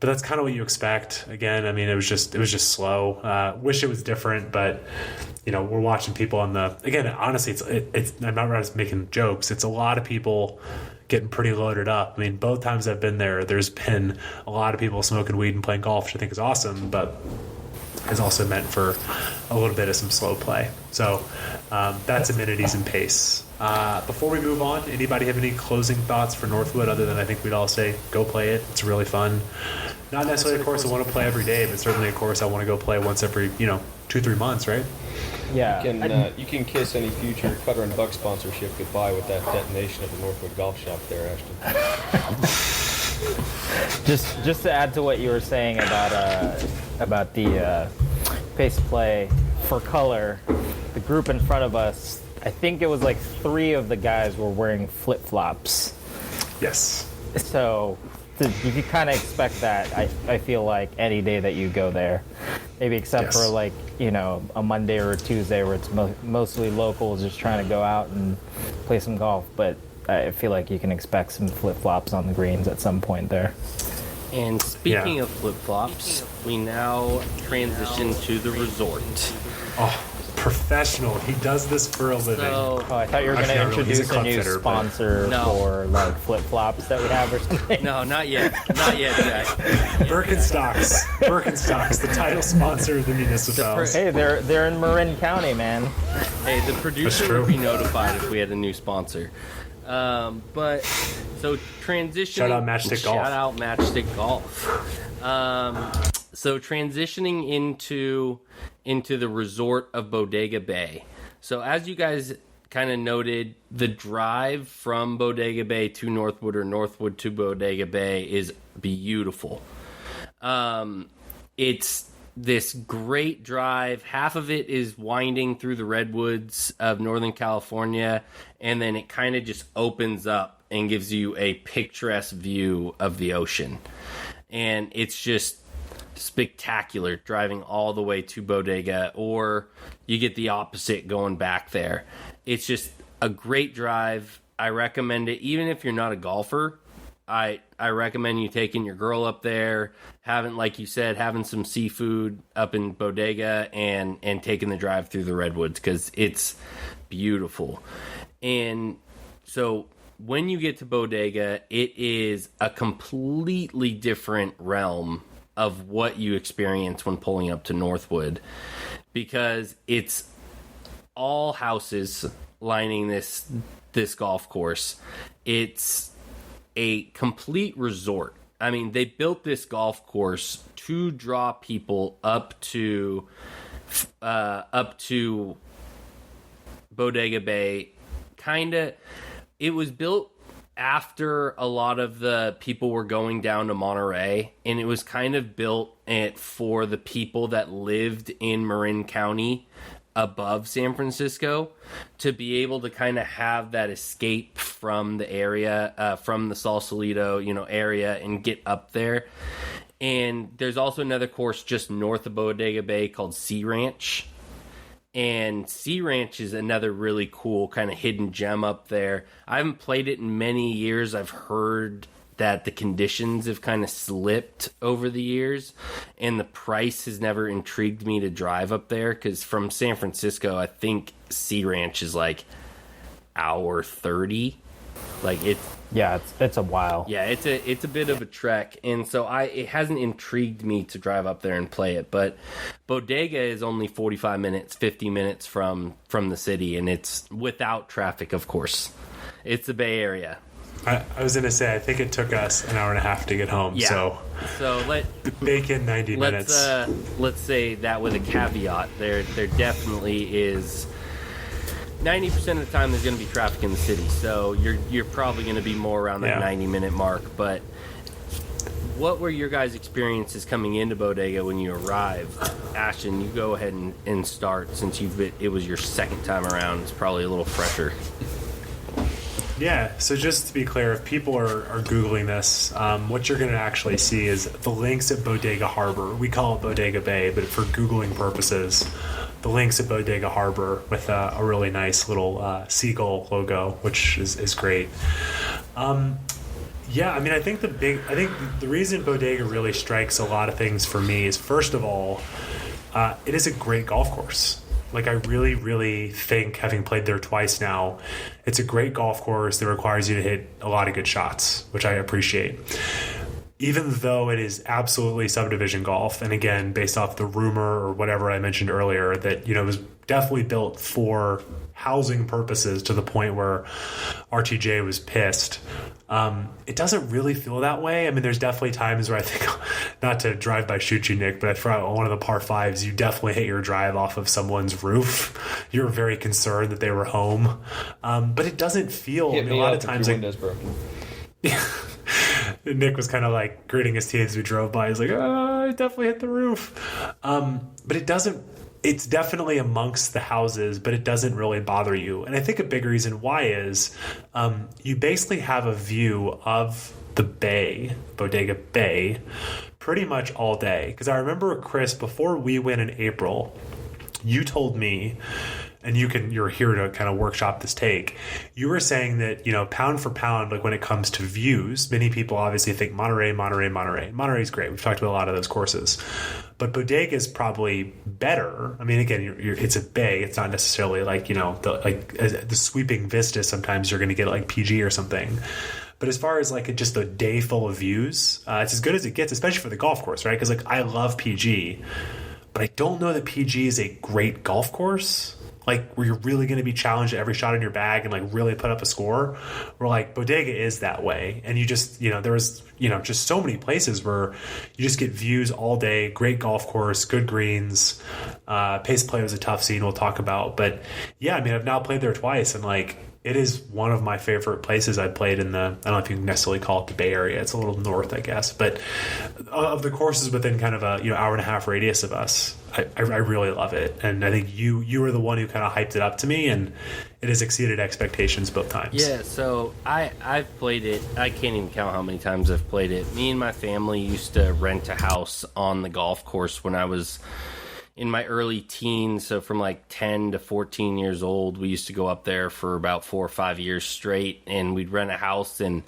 But that's kind of what you expect. Again, I mean, it was just slow. Wish it was different, but we're watching people on the. Again, honestly, it's. I'm not just making jokes. It's a lot of people getting pretty loaded up. I mean, both times I've been there, there's been a lot of people smoking weed and playing golf, which I think is awesome, but is also meant for a little bit of some slow play. So that's amenities and pace. Before we move on, anybody have any closing thoughts for Northwood other than I think we'd all say go play it. It's really fun. Not necessarily a course I want to play every day, but certainly a course I want to go play once every 2-3 months, right? Yeah. You can kiss any future Cutter and Buck sponsorship goodbye with that detonation of the Northwood Golf Shop there, Ashton. Just to add to what you were saying about the pace play for color, the group in front of us, I think it was like 3 of the guys were wearing flip-flops. Yes. So you could kind of expect that, I feel like, any day that you go there. Maybe except for like, a Monday or a Tuesday where it's mostly locals just trying to go out and play some golf. But I feel like you can expect some flip-flops on the greens at some point there. And speaking of flip-flops, we now transition to the resort. Oh, professional. He does this for a living. I thought you were going to introduce a new sponsor for like flip-flops that we have or something. No, not yet. Not yet, Jack. Birkenstocks. Birkenstocks, the title sponsor of the Municipals. Hey, they're in Marin County, man. Hey, the producer would be notified if we had a new sponsor. But so transitioning. Shout out Matchstick Golf. Shout out Matchstick Golf. So transitioning into the resort of Bodega Bay. So as you guys kind of noted, the drive from Bodega Bay to Northwood or Northwood to Bodega Bay is beautiful. It's this great drive. Half of it is winding through the redwoods of Northern California, and then it kind of just opens up and gives you a picturesque view of the ocean. And it's just spectacular driving all the way to Bodega, or you get the opposite going back there. It's just a great drive. I recommend it even if you're not a golfer. I recommend you taking your girl up there, having, like you said, having some seafood up in Bodega and taking the drive through the redwoods because it's beautiful. And so when you get to Bodega, it is a completely different realm of what you experience when pulling up to Northwood, because it's all houses lining this golf course. It's a complete resort. I mean, they built this golf course to draw people up to Bodega Bay. It was built after a lot of the people were going down to Monterey, and it was kind of built for the people that lived in Marin County above San Francisco to be able to kind of have that escape from the area, from the Sausalito, area, and get up there. And there's also another course just north of Bodega Bay called Sea Ranch. And Sea Ranch is another really cool kind of hidden gem up there. I haven't played it in many years. I've heard that the conditions have kind of slipped over the years, and the price has never intrigued me to drive up there, because from San Francisco, I think Sea Ranch is like hour 30. Like it's a while. Yeah, it's a bit of a trek, and so it hasn't intrigued me to drive up there and play it. But Bodega is only 45 minutes, 50 minutes from the city, and it's without traffic, of course. It's the Bay Area. I was going to say, I think it took us an hour and a half to get home. Yeah. So bake in 90 minutes. Let's say that with a caveat. There definitely is 90% of the time there's going to be traffic in the city, so you're probably going to be more around that 90-minute mark. But what were your guys' experiences coming into Bodega when you arrived? Ashton, you go ahead and start, since it was your second time around. It's probably a little fresher. Yeah, so just to be clear, if people are Googling this, what you're going to actually see is the links at Bodega Harbor. We call it Bodega Bay, but for Googling purposes, the links at Bodega Harbor with a really nice little seagull logo, which is great. Yeah, I mean, I think the reason Bodega really strikes a lot of things for me is, first of all, it is a great golf course. Like, I really, really think, having played there twice now, it's a great golf course that requires you to hit a lot of good shots, which I appreciate. Even though it is absolutely subdivision golf, and again, based off the rumor or whatever I mentioned earlier, that, it was definitely built for housing purposes to the point where RTJ was pissed. It doesn't really feel that way. I mean, there's definitely times where I think, not to drive by shoot you, Nick, but for one of the par fives, you definitely hit your drive off of someone's roof. You were very concerned that they were home. But it doesn't feel, a lot of times, window's broken. Yeah. Nick was kind of like gritting his teeth as we drove by. He's like, I definitely hit the roof. But it's definitely amongst the houses, but it doesn't really bother you. And I think a big reason why is you basically have a view of the bay, Bodega Bay, pretty much all day. Because I remember, Chris, before we went in April, you told me, and you're here to kind of workshop this take. You were saying that, pound for pound, like when it comes to views, many people obviously think Monterey. Monterey's great. We've talked about a lot of those courses. But Bodega is probably better. I mean, again, it's a bay. It's not necessarily like, the sweeping vista. Sometimes you're going to get like PG or something. But as far as like just a day full of views, it's as good as it gets, especially for the golf course, right? Because like I love PG, but I don't know that PG is a great golf course. Like, where you're really going to be challenged at every shot in your bag and like really put up a score. Where like Bodega is that way, and you just there was just so many places where you just get views all day. Great golf course, good greens. Pace of play was a tough scene we'll talk about, but yeah, I mean, I've now played there twice, and like it is one of my favorite places I've played in I don't know if you can necessarily call it the Bay Area. It's a little north, I guess, but of the courses within kind of a hour and a half radius of us, I really love it. And I think you were the one who kind of hyped it up to me, and it has exceeded expectations both times. Yeah, so I've played it. I can't even count how many times I've played it. Me and my family used to rent a house on the golf course when I was in my early teens, so from like 10 to 14 years old. We used to go up there for about 4 or 5 years straight, and we'd rent a house, and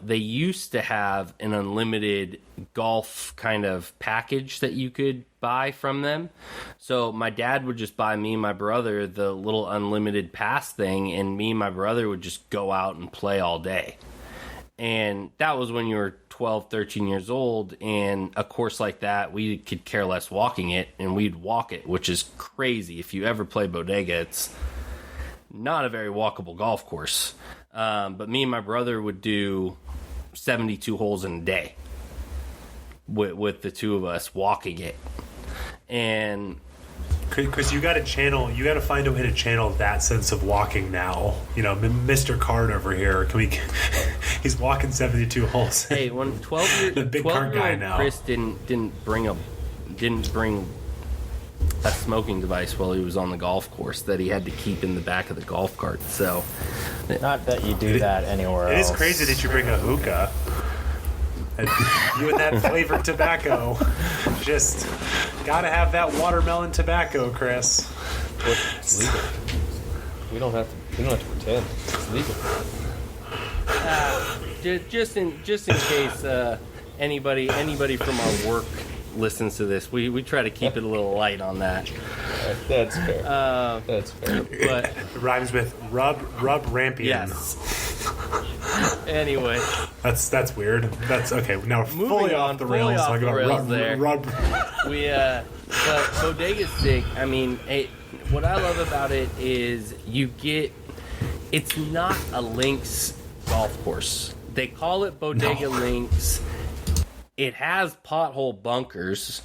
they used to have an unlimited golf kind of package that you could buy from them. So my dad would just buy me and my brother the little unlimited pass thing, and me and my brother would just go out and play all day. And that was when you were 12, 13 years old, and a course like that, we could care less walking it, and we'd walk it, which is crazy. If you ever play Bodega, it's not a very walkable golf course. But me and my brother would do 72 holes in a day with the two of us walking it. And because you got to find a way to channel that sense of walking now. Mr. Card over here, he's walking 72 holes. Hey, when 12-year-old guy now. Chris didn't bring a smoking device while he was on the golf course that he had to keep in the back of the golf cart. So, not that you do that anywhere else. It is crazy that you bring a hookah. You and that flavored tobacco. Just gotta have that watermelon tobacco, Chris. It's legal. We don't have to pretend. It's legal. Just in case anybody from our work listens to this, we try to keep it a little light on that. That's fair. That's fair. But it rhymes with rub rampion. Yes. Anyway, that's weird. That's okay. Now we're fully off the rails. Fully off the rails there. Rub. But Bodega's sick. I mean, what I love about it is it's not a links golf course. They call it Bodega Links. It has pothole bunkers,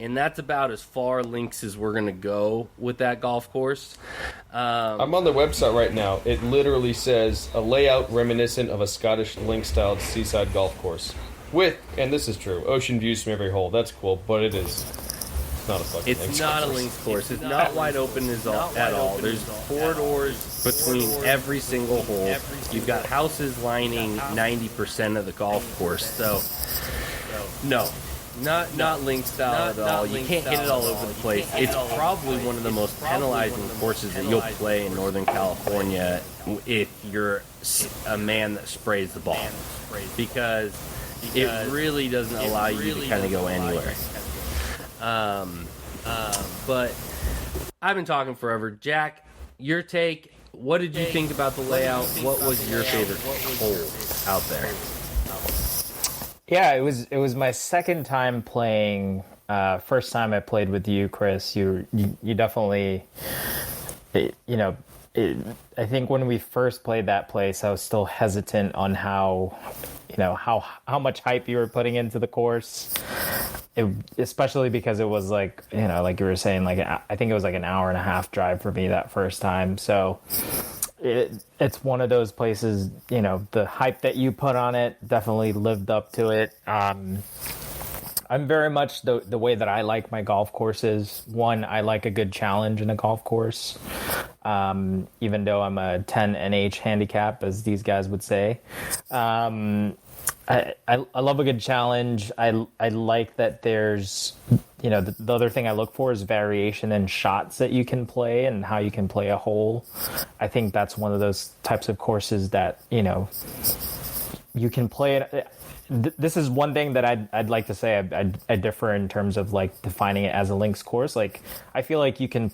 and that's about as far links as we're going to go with that golf course. I'm on the website right now. It literally says a layout reminiscent of a Scottish link-styled seaside golf course. With, and this is true, ocean views from every hole. That's cool, but it is. It's not a fucking It's links not a course. links course. It's not wide open at all. There's 4 doors between every single hole. You've got houses lining 90% of the golf course. So, no. Not link style at all. You can't hit it all over the place. It's probably one of the most penalizing courses that you'll play in Northern California if you're a man that sprays the ball, because it really doesn't allow you to kind of go anywhere. But I've been talking forever. Jack, your take. What did you think about the layout? What was your favorite hole out there? Yeah, it was my second time playing. First time I played with you, Chris. You definitely, I think when we first played that place, I was still hesitant on how much hype you were putting into the course. Especially because it was like you were saying, like I think it was like an hour and a half drive for me that first time. So it's one of those places, the hype that you put on it definitely lived up to it. I'm very much the way that I like my golf courses. One, I like a good challenge in a golf course. Even though I'm a 10 NH handicap, as these guys would say. I love a good challenge. I like that there's, the other thing I look for is variation in shots that you can play and how you can play a hole. I think that's one of those types of courses that, you can play it. This is one thing that I'd like to say I differ in terms of like defining it as a links course. Like I feel like you can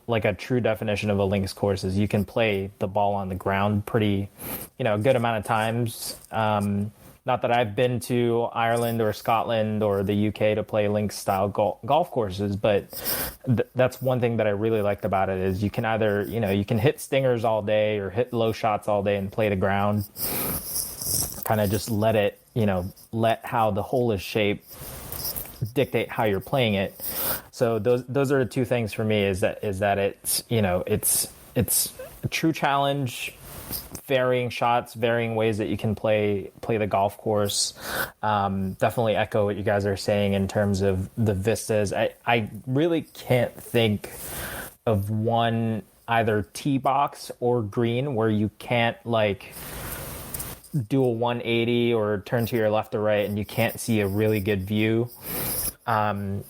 like a true definition of a links course is you can play the ball on the ground pretty, a good amount of times. Not that I've been to Ireland or Scotland or the UK to play links style golf courses, but that's one thing that I really liked about it is you can either, you can hit stingers all day or hit low shots all day and play the ground. Kind of just let it, let how the hole is shaped dictate how you're playing it. So those are the two things for me is that it's, it's a true challenge, varying shots, varying ways that you can play the golf course. Definitely echo what you guys are saying in terms of the vistas. I really can't think of one either tee box or green where you can't like do a 180 or turn to your left or right and you can't see a really good view. And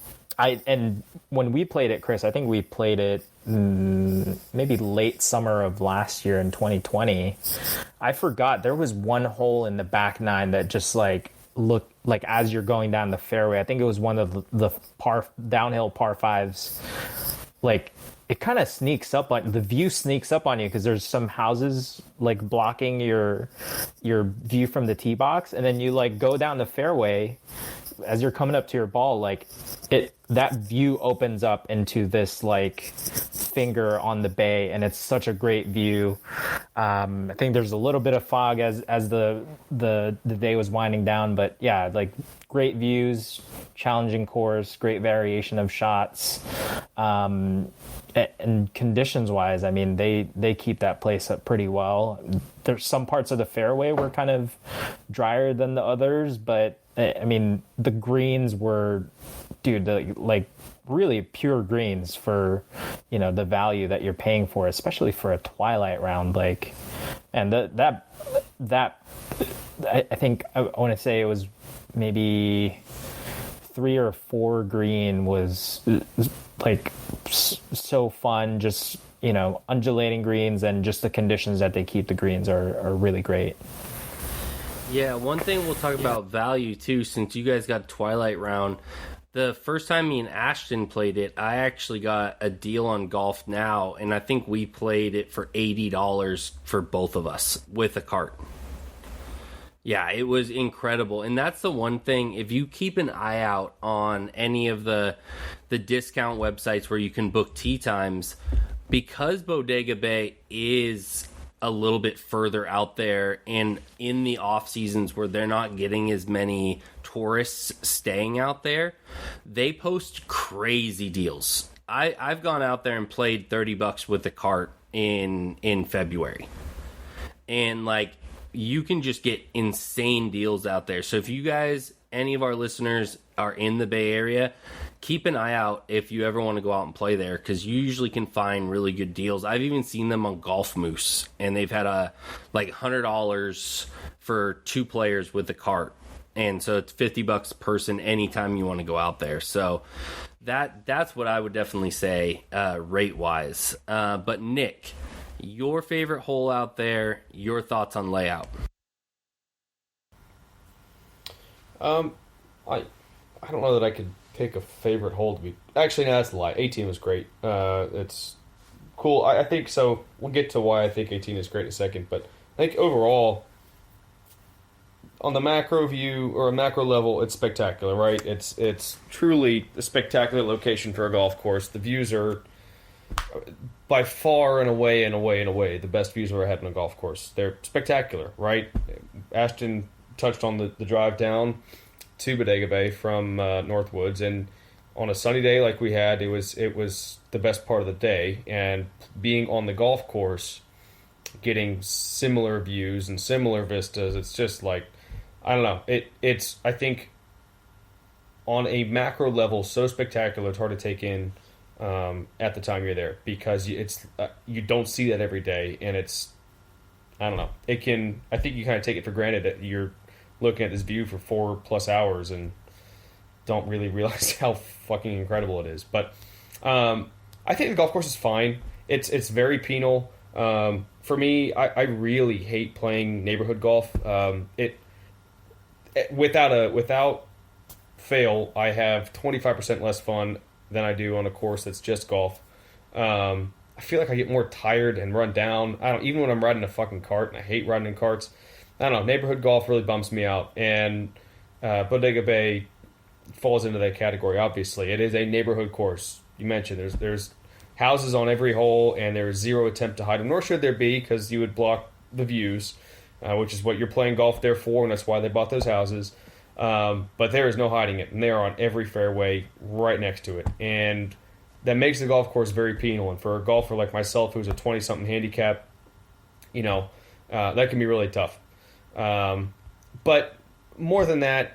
when we played it, Chris, I think we played it maybe late summer of last year in 2020. I forgot there was one hole in the back nine that just like looked like as you're going down the fairway. I think it was one of the downhill par fives. Like it kind of sneaks up on the view, sneaks up on you because there's some houses like blocking your view from the tee box, and then you like go down the fairway as you're coming up to your ball, like that view opens up into this like finger on the bay, and it's such a great view. I think there's a little bit of fog as the day was winding down, but yeah, like great views, challenging course, great variation of shots. And conditions wise, I mean, they keep that place up pretty well. There's some parts of the fairway were kind of drier than the others, but I mean, the greens were, like really pure greens for, the value that you're paying for, especially for a twilight round. Like, and that I think I want to say it was maybe 3 or 4 green was like so fun. Just, undulating greens and just the conditions that they keep the greens are really great. Yeah, one thing we'll talk about value too, since you guys got Twilight Round. The first time me and Ashton played it, I actually got a deal on Golf Now, and I think we played it for $80 for both of us with a cart. Yeah, it was incredible. And that's the one thing, if you keep an eye out on any of the discount websites where you can book tee times, because Bodega Bay is a little bit further out there and in the off seasons where they're not getting as many tourists staying out there, they post crazy deals. I've gone out there and played $30 with the cart in February, and like you can just get insane deals out there. So if you guys, any of our listeners, are in the Bay Area, keep an eye out if you ever want to go out and play there, because you usually can find really good deals. I've even seen them on Golf Moose, and they've had like $100 for 2 players with the cart, and so it's $50 a person anytime you want to go out there. So that's what I would definitely say rate wise. But Nick, your favorite hole out there, your thoughts on layout? I don't know that I could pick a favorite hole to be. Actually, no, that's a lie. 18 was great. It's cool. I think so. We'll get to why I think 18 is great in a second. But I think overall, on the macro view or a macro level, it's spectacular, right? It's truly a spectacular location for a golf course. The views are by far and away the best views I've ever had on a golf course. They're spectacular, right? Ashton touched on the drive down to Bodega Bay from Northwoods, and on a sunny day like we had, it was the best part of the day. And being on the golf course, getting similar views and similar vistas, it's just like, I don't know. It's I think on a macro level so spectacular, it's hard to take in at the time you're there, because you don't see that every day, and it's, I don't know. I think you kind of take it for granted that you're looking at this view for 4+ hours and don't really realize how fucking incredible it is. But I think the golf course is fine. It's very penal. For me, I really hate playing neighborhood golf. Without fail, I have 25% less fun than I do on a course that's just golf. I feel like I get more tired and run down. Even when I'm riding a fucking cart, and I hate riding in carts. I don't know. Neighborhood golf really bumps me out, and Bodega Bay falls into that category. Obviously, it is a neighborhood course. You mentioned there's houses on every hole, and there's zero attempt to hide them. Nor should there be, because you would block the views, which is what you're playing golf there for, and that's why they bought those houses. But there is no hiding it, and they are on every fairway right next to it, and that makes the golf course very penal. And for a golfer like myself, who's a 20-something handicap, that can be really tough. But more than that,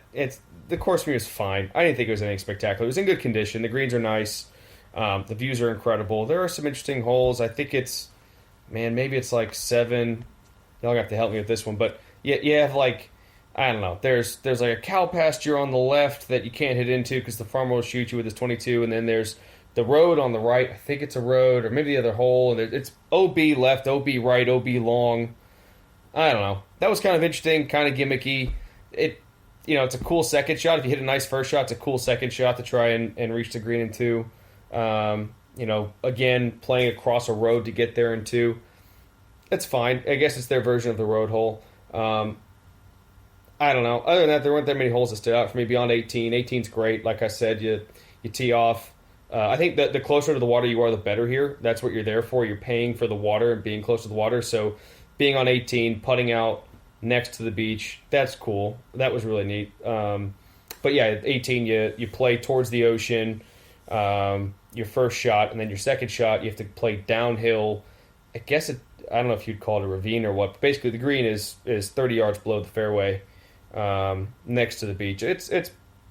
the course for me was fine. I didn't think it was anything spectacular. It was in good condition. The greens are nice. The views are incredible. There are some interesting holes. I think maybe it's like 7. Y'all have to help me with this one. But you have like, I don't know. There's like a cow pasture on the left that you can't hit into because the farmer will shoot you with his 22. And then there's the road on the right. I think it's a road, or maybe the other hole. And it's OB left, OB right, OB long. I don't know. That was kind of interesting, kind of gimmicky. It's a cool second shot. If you hit a nice first shot, it's a cool second shot to try and reach the green in 2. Again, playing across a road to get there in 2. It's fine. I guess it's their version of the road hole. I don't know. Other than that, there weren't that many holes that stood out for me beyond 18. 18's great. Like I said, you tee off. I think that the closer to the water you are, the better here. That's what you're there for. You're paying for the water and being close to the water. So being on 18, putting out next to the beach, that's cool. That was really neat. But yeah, at 18, you play towards the ocean, your first shot, and then your second shot, you have to play downhill. I guess I don't know if you'd call it a ravine or what. But basically, the green is 30 yards below the fairway, next to the beach. It's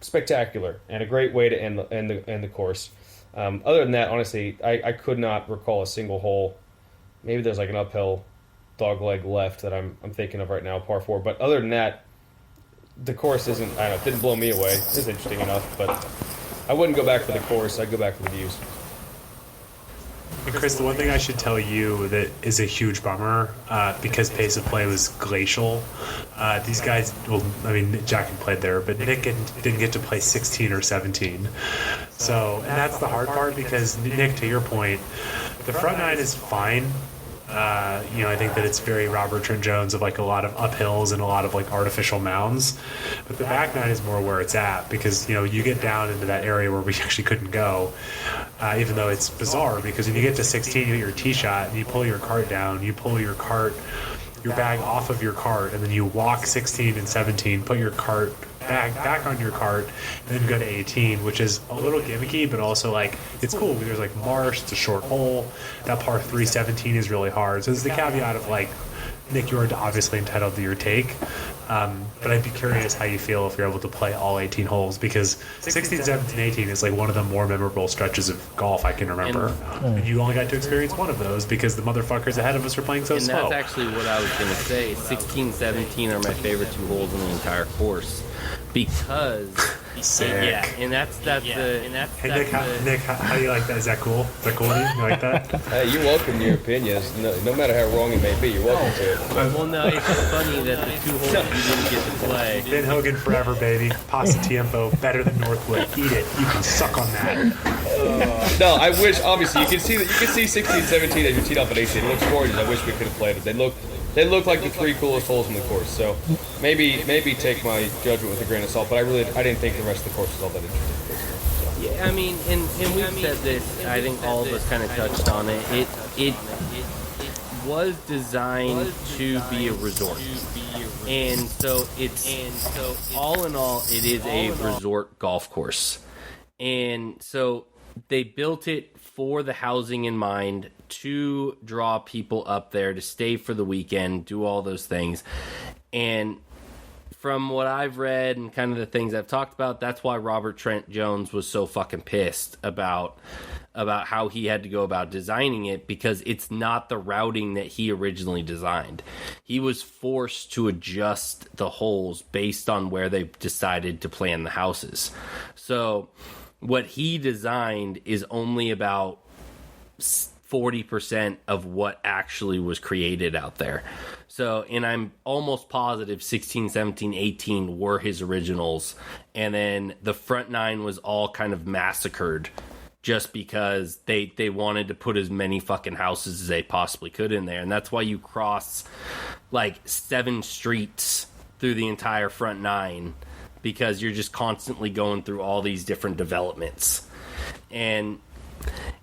spectacular and a great way to end the course. Other than that, honestly, I could not recall a single hole. Maybe there's like an uphill dog leg left that I'm thinking of right now, par 4. But other than that, the course isn't, I don't know, it didn't blow me away. It's interesting enough, but I wouldn't go back for the course. I'd go back for the views. And Chris, the one thing I should tell you that is a huge bummer, because pace of play was glacial. These guys, Jack had played there, but Nick didn't get to play 16 or 17. So, and that's the hard part, because Nick, to your point, the front nine is fine. I think that it's very Robert Trent Jones of like a lot of uphills and a lot of like artificial mounds, but the back nine is more where it's at, because you get down into that area where we actually couldn't go, even though it's bizarre, because when you get to 16, you hit your tee shot and you pull your cart down, you pull your bag off of your cart, and then you walk 16 and 17, put your cart back on your cart, and then go to 18, which is a little gimmicky, but also like it's cool because there's like marsh, it's a short hole. That par 3 17 is really hard. So there's the caveat of like, Nick, you're obviously entitled to your take. But I'd be curious how you feel if you're able to play all 18 holes, because 16, 17, 18 is like one of the more memorable stretches of golf I can remember. And you only got to experience one of those because the motherfuckers ahead of us were playing so slow. And that's actually what I was going to say. 16, 17 are my favorite 2 holes in the entire course because Sick. yeah, and that's Hey Nick, how do you like that? Is that cool? Is that cool to you? You like that? Hey, you're welcome to your opinions. No matter how wrong it may be, you're welcome to it. Well, no, it's funny that the 2 holes you didn't get to play. Ben Hogan forever, baby. Pasta Tiempo, better than Northwood. Eat it. You can suck on that. No, I wish. Obviously, you can see 16, 17 as you teed off at 18. It looks gorgeous. I wish we could have played it. They look like the 3 coolest holes in the course. So maybe take my judgment with a grain of salt. But I didn't think the rest of the course was all that interesting. Yeah, I mean, and we've said this. I think all of us kind of touched on it. It was designed to be a resort, and so all in all, it is a resort golf course, and so they built it for the housing in mind, to draw people up there to stay for the weekend, do all those things. And from what I've read and kind of the things I've talked about, that's why Robert Trent Jones was so fucking pissed about how he had to go about designing it, because it's not the routing that he originally designed. He was forced to adjust the holes based on where they decided to plan the houses. So what he designed is only about 40% of what actually was created out there. So, and I'm almost positive 16, 17, 18 were his originals. And then the front 9 was all kind of massacred just because they wanted to put as many fucking houses as they possibly could in there. And that's why you cross like 7 streets through the entire front 9, because you're just constantly going through all these different developments. And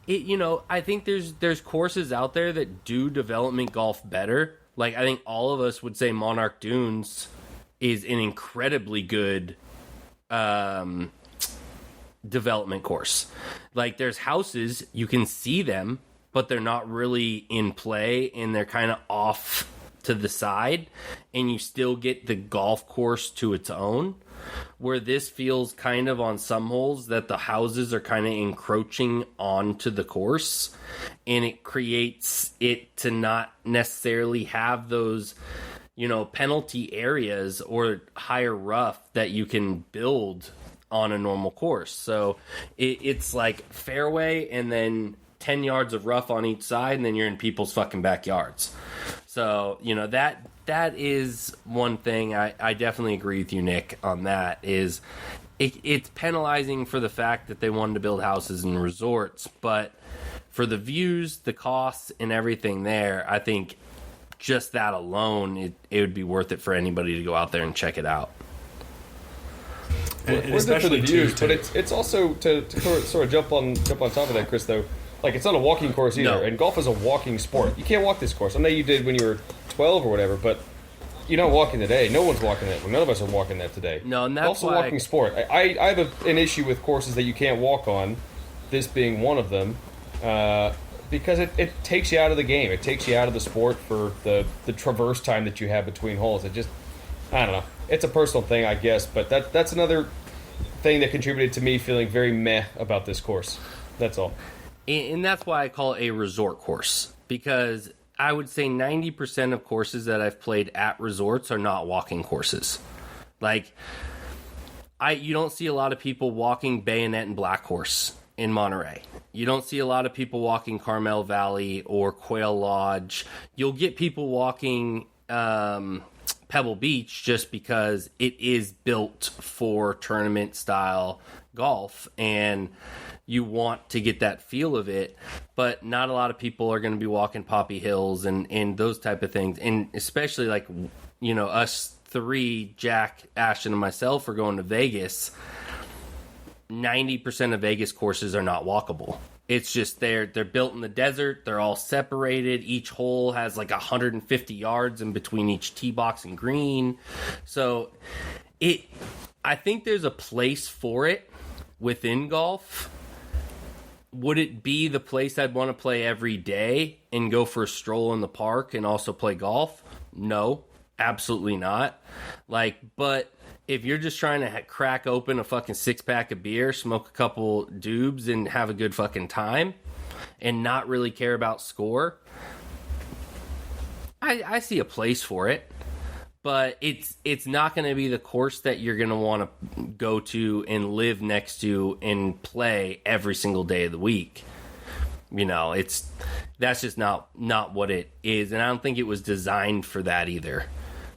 I think there's courses out there that do development golf better. Like, I think all of us would say Monarch Dunes is an incredibly good development course. Like, there's houses, you can see them, but they're not really in play, and they're kind of off to the side, and you still get the golf course to its own. Where this feels kind of on some holes that the houses are kind of encroaching onto the course, and it creates it to not necessarily have those, penalty areas or higher rough that you can build on a normal course. So it's like fairway and then 10 yards of rough on each side, and then you're in people's fucking backyards. So, that is one thing I definitely agree with you, Nick, on that. Is it's penalizing for the fact that they wanted to build houses and resorts, but for the views, the costs, and everything there, I think just that alone, it would be worth it for anybody to go out there and check it out. And especially for the views, but it's also to sort of jump on top of that, Chris. Though, like, it's not a walking course either, and golf is a walking sport. You can't walk this course. I know you did when you were 12 or whatever, but you're not walking today. No one's walking that. None of us are walking that today. No, and that's golf's a walking sport. I have an issue with courses that you can't walk on, this being one of them, because it takes you out of the game. It takes you out of the sport for the traverse time that you have between holes. I don't know. It's a personal thing, I guess, but that's another thing that contributed to me feeling very meh about this course. That's all. And that's why I call it a resort course, because I would say 90% of courses that I've played at resorts are not walking courses. Like, you don't see a lot of people walking Bayonet and Black Horse in Monterey. You don't see a lot of people walking Carmel Valley or Quail Lodge. You'll get people walking Pebble Beach just because it is built for tournament style golf, and you want to get that feel of it, but not a lot of people are going to be walking Poppy Hills and those type of things. And especially like, us 3, Jack, Ashton, and myself are going to Vegas. 90% of Vegas courses are not walkable. It's just they're built in the desert. They're all separated. Each hole has like 150 yards in between each tee box and green. So I think there's a place for it within golf. Would it be the place I'd want to play every day and go for a stroll in the park and also play golf? No, absolutely not. Like, but if you're just trying to crack open a fucking 6-pack of beer, smoke a couple doobs, and have a good fucking time and not really care about score, I see a place for it. But it's not going to be the course that you're going to want to go to and live next to and play every single day of the week. You know, that's just not what it is, and I don't think it was designed for that either.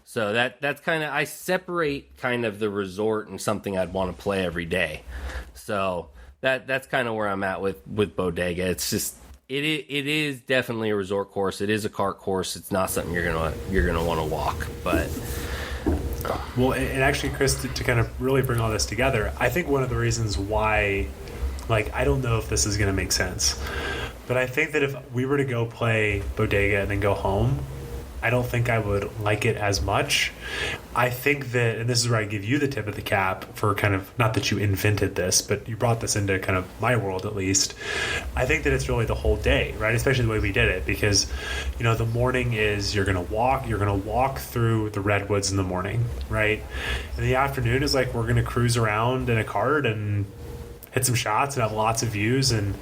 So that's kind of, I separate kind of the resort and something I'd want to play every day. So that's kind of where I'm at with Bodega. It's just it is definitely a resort course. It is a cart course. It's not something you're gonna want to walk. But well, and actually, Chris, to kind of really bring all this together, I think one of the reasons why, like, I don't know if this is going to make sense, but I think that if we were to go play Bodega and then go home, I don't think I would like it as much. I think that, and this is where I give you the tip of the cap for kind of, not that you invented this, but you brought this into kind of my world at least. I think that it's really the whole day, right? Especially the way we did it, because, you know, the morning is you're going to walk through the redwoods in the morning, right? And the afternoon is like, we're going to cruise around in a cart and hit some shots and have lots of views, and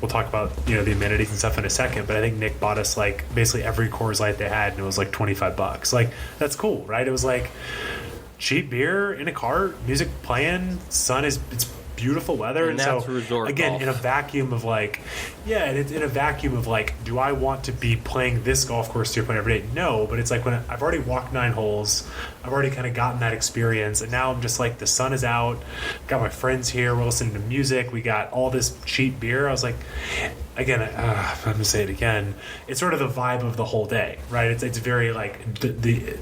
we'll talk about, you know, the amenities and stuff in a second, but I think Nick bought us like basically every Coors Light they had, and it was like $25. Like, that's cool, right? It was like cheap beer in a cart, music playing, it's beautiful weather, and that's so resort again golf. In a vacuum of like, yeah, and it's in a vacuum of like, do I want to be playing this golf course to your point every day? No, but it's like when I've already walked 9 holes, I've already kind of gotten that experience, and now I'm just like, the sun is out, got my friends here, we're listening to music, we got all this cheap beer. I was like, again, I'm gonna say it again, it's sort of the vibe of the whole day, right? It's very like the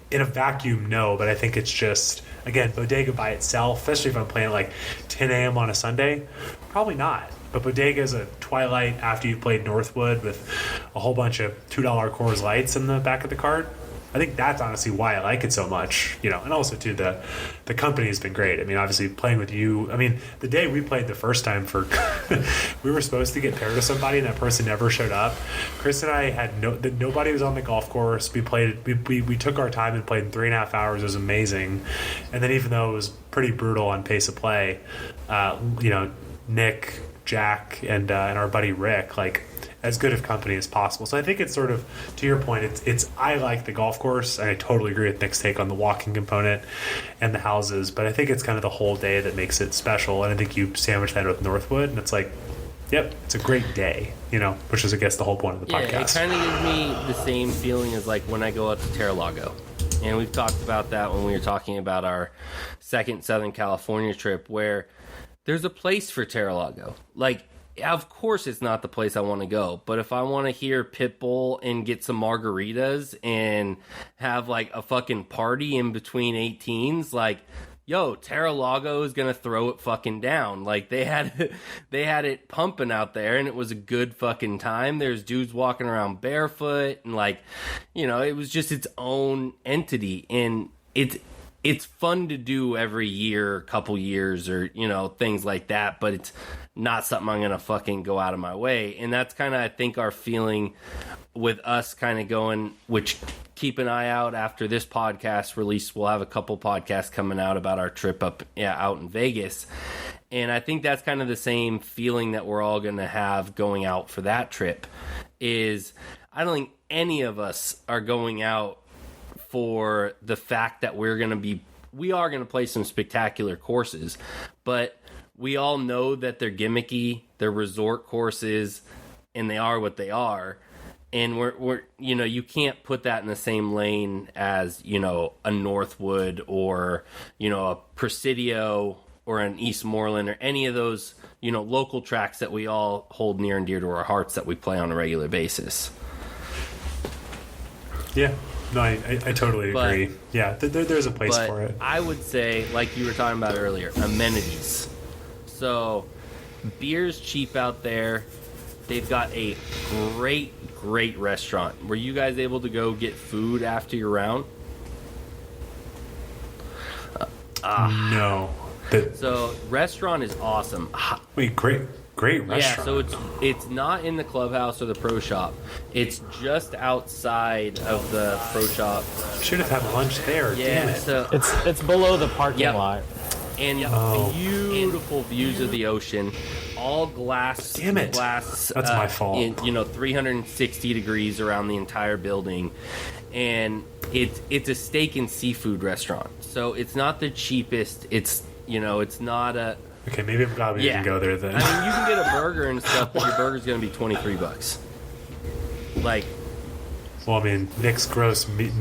in a vacuum, no, but I think it's just, again, Bodega by itself, especially if I'm playing like 10 a.m. on a Sunday, probably not. But Bodega is a twilight after you've played Northwood with a whole bunch of $2 Coors Lights in the back of the cart. I think that's honestly why I like it so much, you know, and also too, the company has been great. I mean, obviously playing with you, I mean, the day we played the first time we were supposed to get paired with somebody and that person never showed up. Chris and I had nobody was on the golf course. We took our time and played in 3.5 hours. It was amazing. And then even though it was pretty brutal on pace of play, you know, Nick, Jack, and our buddy Rick, like, as good of company as possible. So I think it's sort of, to your point, it's I like the golf course, and I totally agree with Nick's take on the walking component and the houses, but I think it's kind of the whole day that makes it special, and I think you sandwich that with Northwood, and it's like, yep, it's a great day, you know, which is, I guess, the whole point of the podcast. It kind of gives me the same feeling as like when I go out to Terra-Lago. And we've talked about that when we were talking about our second Southern California trip, where there's a place for Terra-Lago. Like, of course it's not the place I want to go, but if I want to hear Pitbull and get some margaritas and have like a fucking party in between 18s, like, yo, Terra-Lago is gonna throw it fucking down. Like, they had it pumping out there, and it was a good fucking time. There's dudes walking around barefoot, and like, you know, it was just its own entity, and it's fun to do every year, couple years, or, you know, things like that, but it's not something I'm going to fucking go out of my way. And that's kind of, I think, our feeling with us kind of going, which keep an eye out after this podcast release. We'll have a couple podcasts coming out about our trip out in Vegas. And I think that's kind of the same feeling that we're all going to have going out for that trip. Is I don't think any of us are going out for the fact that we are going to play some spectacular courses, but we all know that they're gimmicky, they're resort courses, and they are what they are. And we're you know, you can't put that in the same lane as, you know, a Northwood or, you know, a Presidio or an Eastmoreland or any of those, you know, local tracks that we all hold near and dear to our hearts that we play on a regular basis. Yeah. No, I totally agree. Yeah, there's a place for it. I would say, like you were talking about earlier, amenities. So, beer's cheap out there. They've got a great restaurant. Were you guys able to go get food after your round? No. So restaurant is awesome. Wait, great restaurant. Yeah, so it's not in the clubhouse or the pro shop. It's just outside of the pro shop. Should have had lunch there. Yeah, Damn it. so It's below the parking Yep. lot. and beautiful views of the ocean, all glass. Damn it. Glass. That's my fault. 360 degrees around the entire building, and it's a steak and seafood restaurant. So it's not the cheapest. It's not a. Okay, maybe I'm glad we didn't go there then. I mean, you can get a burger and stuff, but your burger's going to be $23. Like, Well, I mean, Nick's gross meat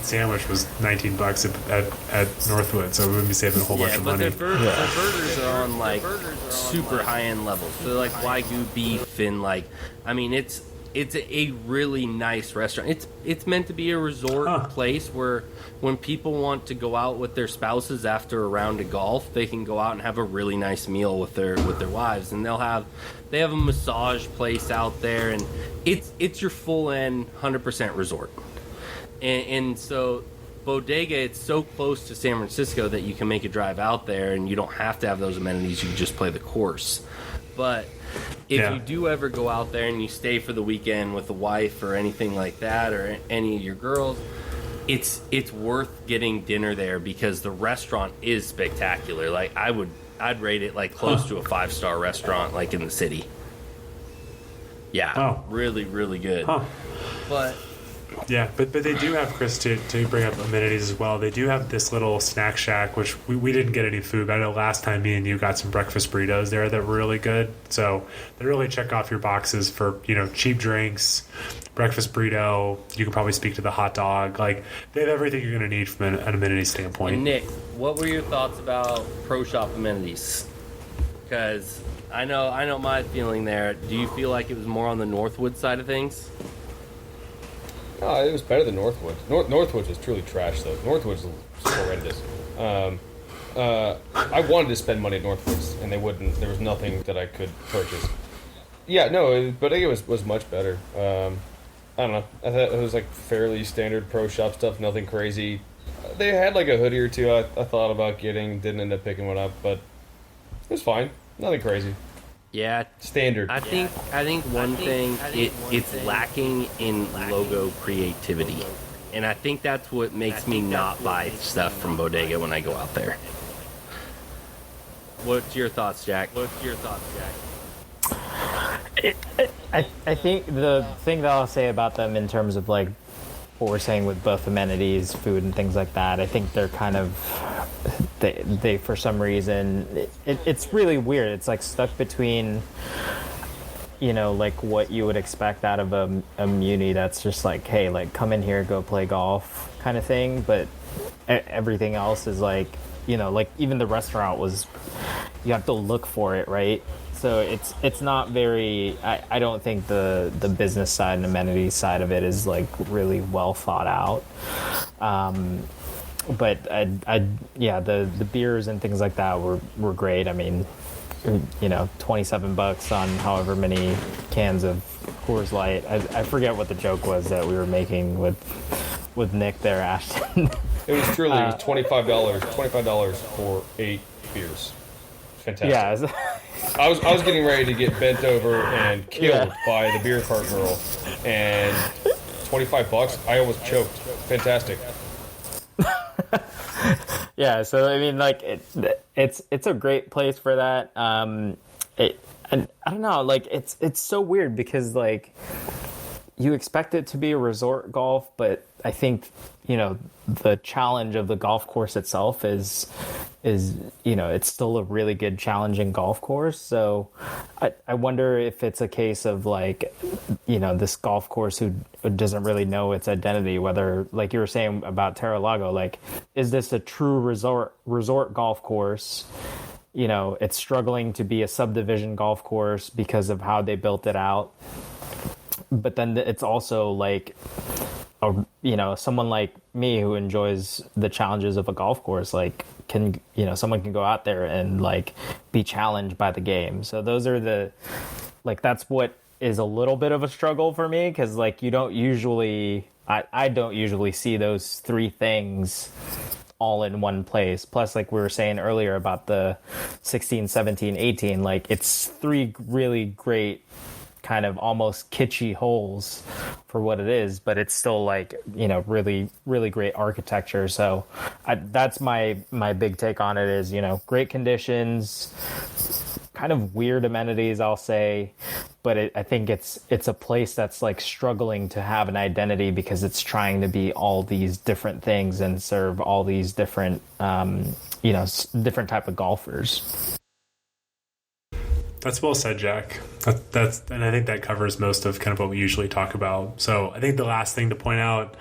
sandwich was $19 at Northwood, so we wouldn't be saving a whole bunch of but money. their burgers are on like super high end levels. So they're like Wagyu beef and like, I mean, it's a really nice restaurant. It's meant to be a resort place where when people want to go out with their spouses after a round of golf, they can go out and have a really nice meal with their wives, and they have a massage place out there, and it's your full end 100% resort. And so Bodega, it's so close to San Francisco that you can make a drive out there, and you don't have to have those amenities. You can just play the course. But if you do ever go out there and you stay for the weekend with a wife or anything like that, or any of your girls, it's worth getting dinner there because the restaurant is spectacular. Like I'd rate it like close to a 5-star restaurant, like in the city. Yeah, really, really good. But Yeah, but they do have, Chris, to bring up amenities as well. They do have this little snack shack, which we didn't get any food, but I know last time me and you got some breakfast burritos there that were really good. So they really check off your boxes for, cheap drinks, breakfast burrito. You can probably speak to the hot dog. Like, they have everything you're going to need from an amenity standpoint. And Nick, what were your thoughts about pro shop amenities? Because I know my feeling there. Do you feel like it was more on the Northwood side of things? No, it was better than Northwood. Northwood was truly trash, though. Northwood's horrendous. I wanted to spend money at Northwood's, and they wouldn't. There was nothing that I could purchase. Yeah, no, but I think it was much better. I don't know. I thought it was like fairly standard pro shop stuff, nothing crazy. They had like a hoodie or two I thought about getting, didn't end up picking one up, but it was fine. Nothing crazy. Yeah, Standard. I think one thing it's lacking in logo creativity, and I think that's what makes me not buy stuff from Bodega when I go out there. What's your thoughts, Jack? I think the thing that I'll say about them in terms of like what we're saying with both amenities, food, and things like that, I think they're kind of they for some reason it's really weird. It's like stuck between like what you would expect out of a muni that's just like, hey, like come in here, go play golf kind of thing, but everything else is like like even the restaurant was, you have to look for it, right? So it's not very. I don't think the business side and amenities side of it is like really well thought out. But the beers and things like that were great. I mean, $27 on however many cans of Coors Light. I forget what the joke was that we were making with Nick there, Ashton. It was truly it was $25 for 8 beers. Fantastic. Yeah. I was getting ready to get bent over and killed by the beer cart girl, and $25, I almost choked. Fantastic. Yeah, so I mean, like it's a great place for that. And I don't know, like it's so weird because like you expect it to be a resort golf, but I think the challenge of the golf course itself is it's still a really good challenging golf course. So I wonder if it's a case of like this golf course who doesn't really know its identity, whether like you were saying about Terra Lago, like is this a true resort golf course? It's struggling to be a subdivision golf course because of how they built it out, but then it's also like someone like me who enjoys the challenges of a golf course, like someone can go out there and like be challenged by the game. So those are that's what is a little bit of a struggle for me, because like I don't usually see those three things all in one place. Plus, like we were saying earlier about the 16, 17, 18, like it's 3 really great kind of almost kitschy holes for what it is, but it's still like, you know, really, really great architecture. So that's my big take on it is, you know, great conditions, kind of weird amenities, I'll say, but I think it's a place that's like struggling to have an identity because it's trying to be all these different things and serve all these different, you know, different type of golfers. That's well said, Jack. That's and I think that covers most of kind of what we usually talk about. So I think the last thing to point out,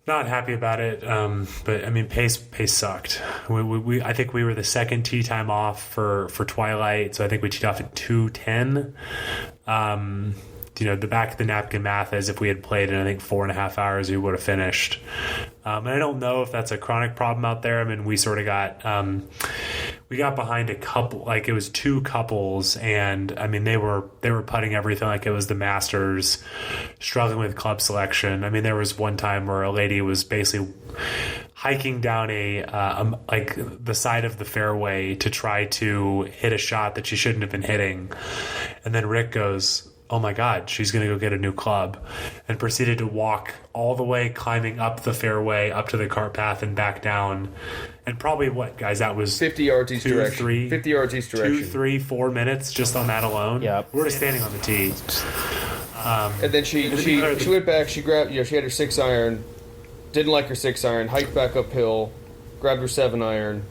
not happy about it, but I mean pace sucked. I think we were the second tee time off for twilight, so I think we teed off at 2:10. You know, the back of the napkin math is if we had played in I think 4.5 hours, we would have finished. And I don't know if that's a chronic problem out there. I mean, we sort of got we got behind a couple, like it was 2 couples, and I mean they were putting everything like it was the Masters, struggling with club selection. I mean, there was one time where a lady was basically hiking down like the side of the fairway to try to hit a shot that she shouldn't have been hitting, and then Rick goes, oh my God, she's going to go get a new club, and proceeded to walk all the way, climbing up the fairway, up to the cart path and back down. And probably what, guys, that was 50 yards each direction. 50 yards each direction. 2, 3, 4 minutes just on that alone. Yep. We're just standing on the tee. And then she went back, she grabbed, you know, she had her 6-iron, didn't like her 6-iron, hiked back uphill, grabbed her 7-iron,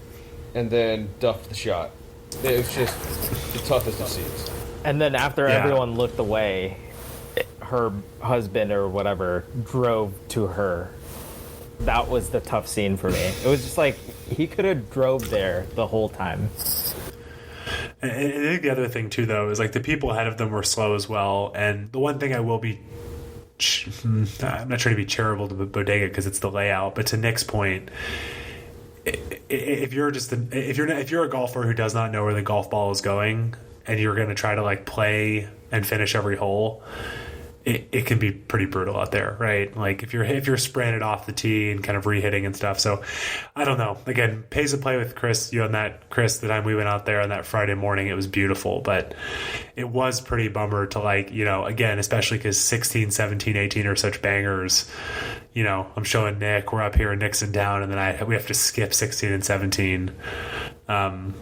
and then duffed the shot. It was just the toughest of scenes. And then after everyone looked away, her husband or whatever drove to her. That was the tough scene for me. It was just like he could have drove there the whole time. And I think the other thing too, though, is like the people ahead of them were slow as well. And the one thing I will be, I'm not trying to be charitable to Bodega because it's the layout, but to Nick's point, if you're a golfer who does not know where the golf ball is going, and you're going to try to like play and finish every hole, it can be pretty brutal out there, right? Like if you're spraying it off the tee and kind of re-hitting and stuff. So I don't know. Again, pace of play with Chris, the time we went out there on that Friday morning, it was beautiful, but it was pretty bummer to like, you know, again, especially because 16, 17, 18 are such bangers. You know, I'm showing Nick, we're up here in Nixon Down, and then we have to skip 16 and 17. That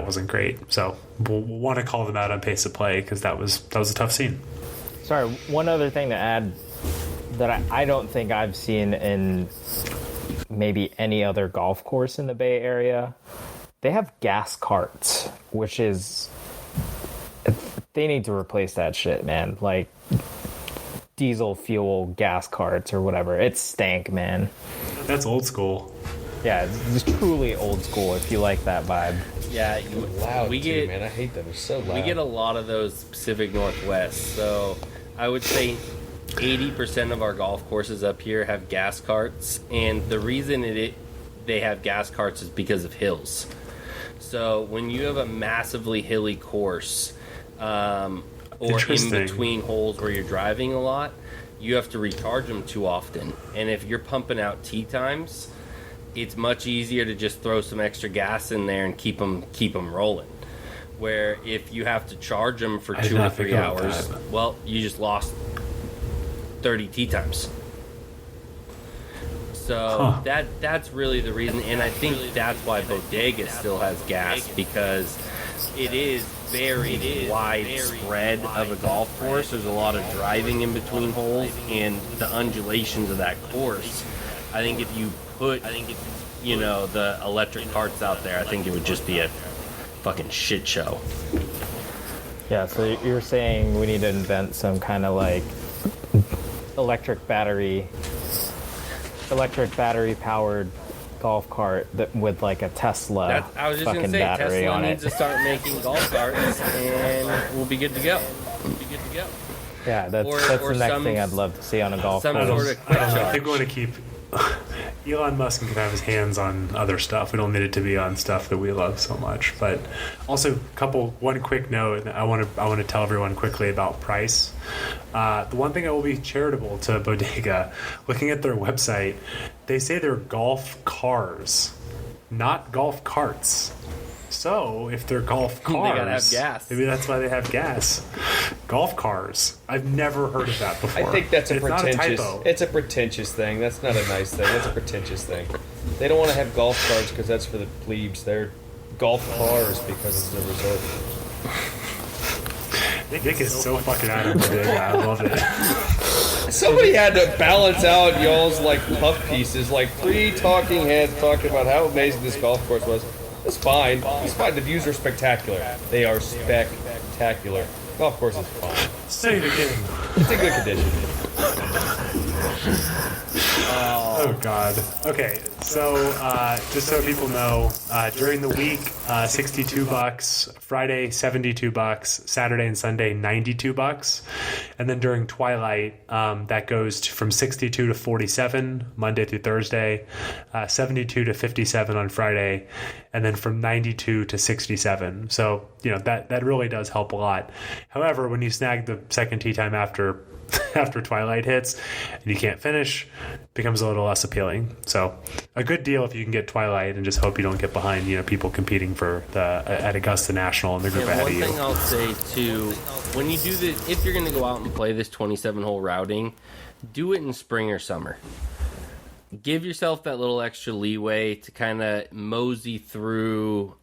wasn't great. So we'll want to call them out on pace of play because that was a tough scene. Sorry, one other thing to add that I don't think I've seen in maybe any other golf course in the Bay Area. They have gas carts, which is, they need to replace that shit, man. Like diesel fuel gas carts or whatever. It stank, man. That's old school. Yeah, it's truly old school if you like that vibe. Yeah, Loud too, man. I hate them. It's so loud. we get a lot of those Pacific Northwest. So I would say 80% of our golf courses up here have gas carts, and the reason they have gas carts is because of hills. So when you have a massively hilly course, or in between holes where you're driving a lot, you have to recharge them too often. And if you're pumping out tee times, it's much easier to just throw some extra gas in there and keep them rolling. Where if you have to charge them for 2 or 3 hours, well, you just lost 30 tee times. So that's really the reason, and I think that's why Bodega still has gas, because it is very widespread of a golf course. There's a lot of driving in between holes, and the undulations of that course. I think if you put, you know, the electric carts out there, I think it would just be a fucking shit show. Yeah, so you're saying we need to invent some kind of like electric battery powered golf cart that with like a Tesla I was just fucking gonna say, battery Tesla on needs it. to start making golf carts, and we'll be good to go. Yeah, that's the next thing I'd love to see on a golf course. I think we want to keep Elon Musk can have his hands on other stuff. We don't need it to be on stuff that we love so much. But also, one quick note. I want to tell everyone quickly about price. The one thing I will be charitable to Bodega, looking at their website, they say they're golf cars, not golf carts. So if they're golf cars, they gotta have gas. Maybe that's why they have gas. Golf cars. I've never heard of that before. I think that's a It's pretentious. not a typo. It's a pretentious thing. That's not a nice thing. That's a pretentious thing. They don't want to have golf carts because that's for the plebes. They're golf cars because it's a resort. Nick is so fucking out of it. I love it. Somebody had to balance out y'all's like puff pieces, like 3 talking heads talking about how amazing this golf course was. It's fine. It's fine. The views are spectacular. They are spectacular. Golf course is fine. Say it again. It's in good condition. Oh God. Okay, so just so people know, during the week, $62. Friday, $72. Saturday and Sunday, $92. And then during twilight, that goes from 62 to 47 Monday through Thursday, 72 to 57 on Friday, and then from 92 to 67. So that really does help a lot. However, when you snag the second tee time after twilight hits and you can't finish, it becomes a little less appealing. So a good deal if you can get twilight, and just hope you don't get behind people competing for at Augusta National in the group And ahead one of you. thing I'll say too, when you do this, if you're going to go out and play this 27-hole routing, do it in spring or summer. Give yourself that little extra leeway to kind of mosey through,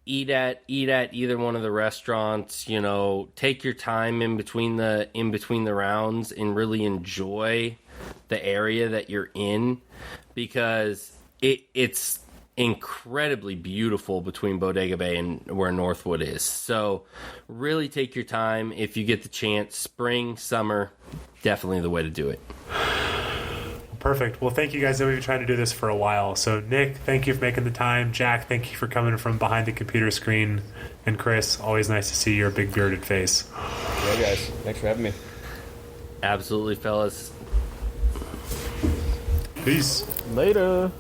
eat at either one of the restaurants, take your time in between the rounds and really enjoy the area that you're in, because it's incredibly beautiful between Bodega Bay and where Northwood is. So really take your time. If you get the chance, spring, summer, definitely the way to do it. Perfect. Well, thank you guys. We've been trying to do this for a while. So, Nick, thank you for making the time. Jack, thank you for coming from behind the computer screen. And Chris, always nice to see your big bearded face. Yeah, guys. Thanks for having me. Absolutely, fellas. Peace. Later.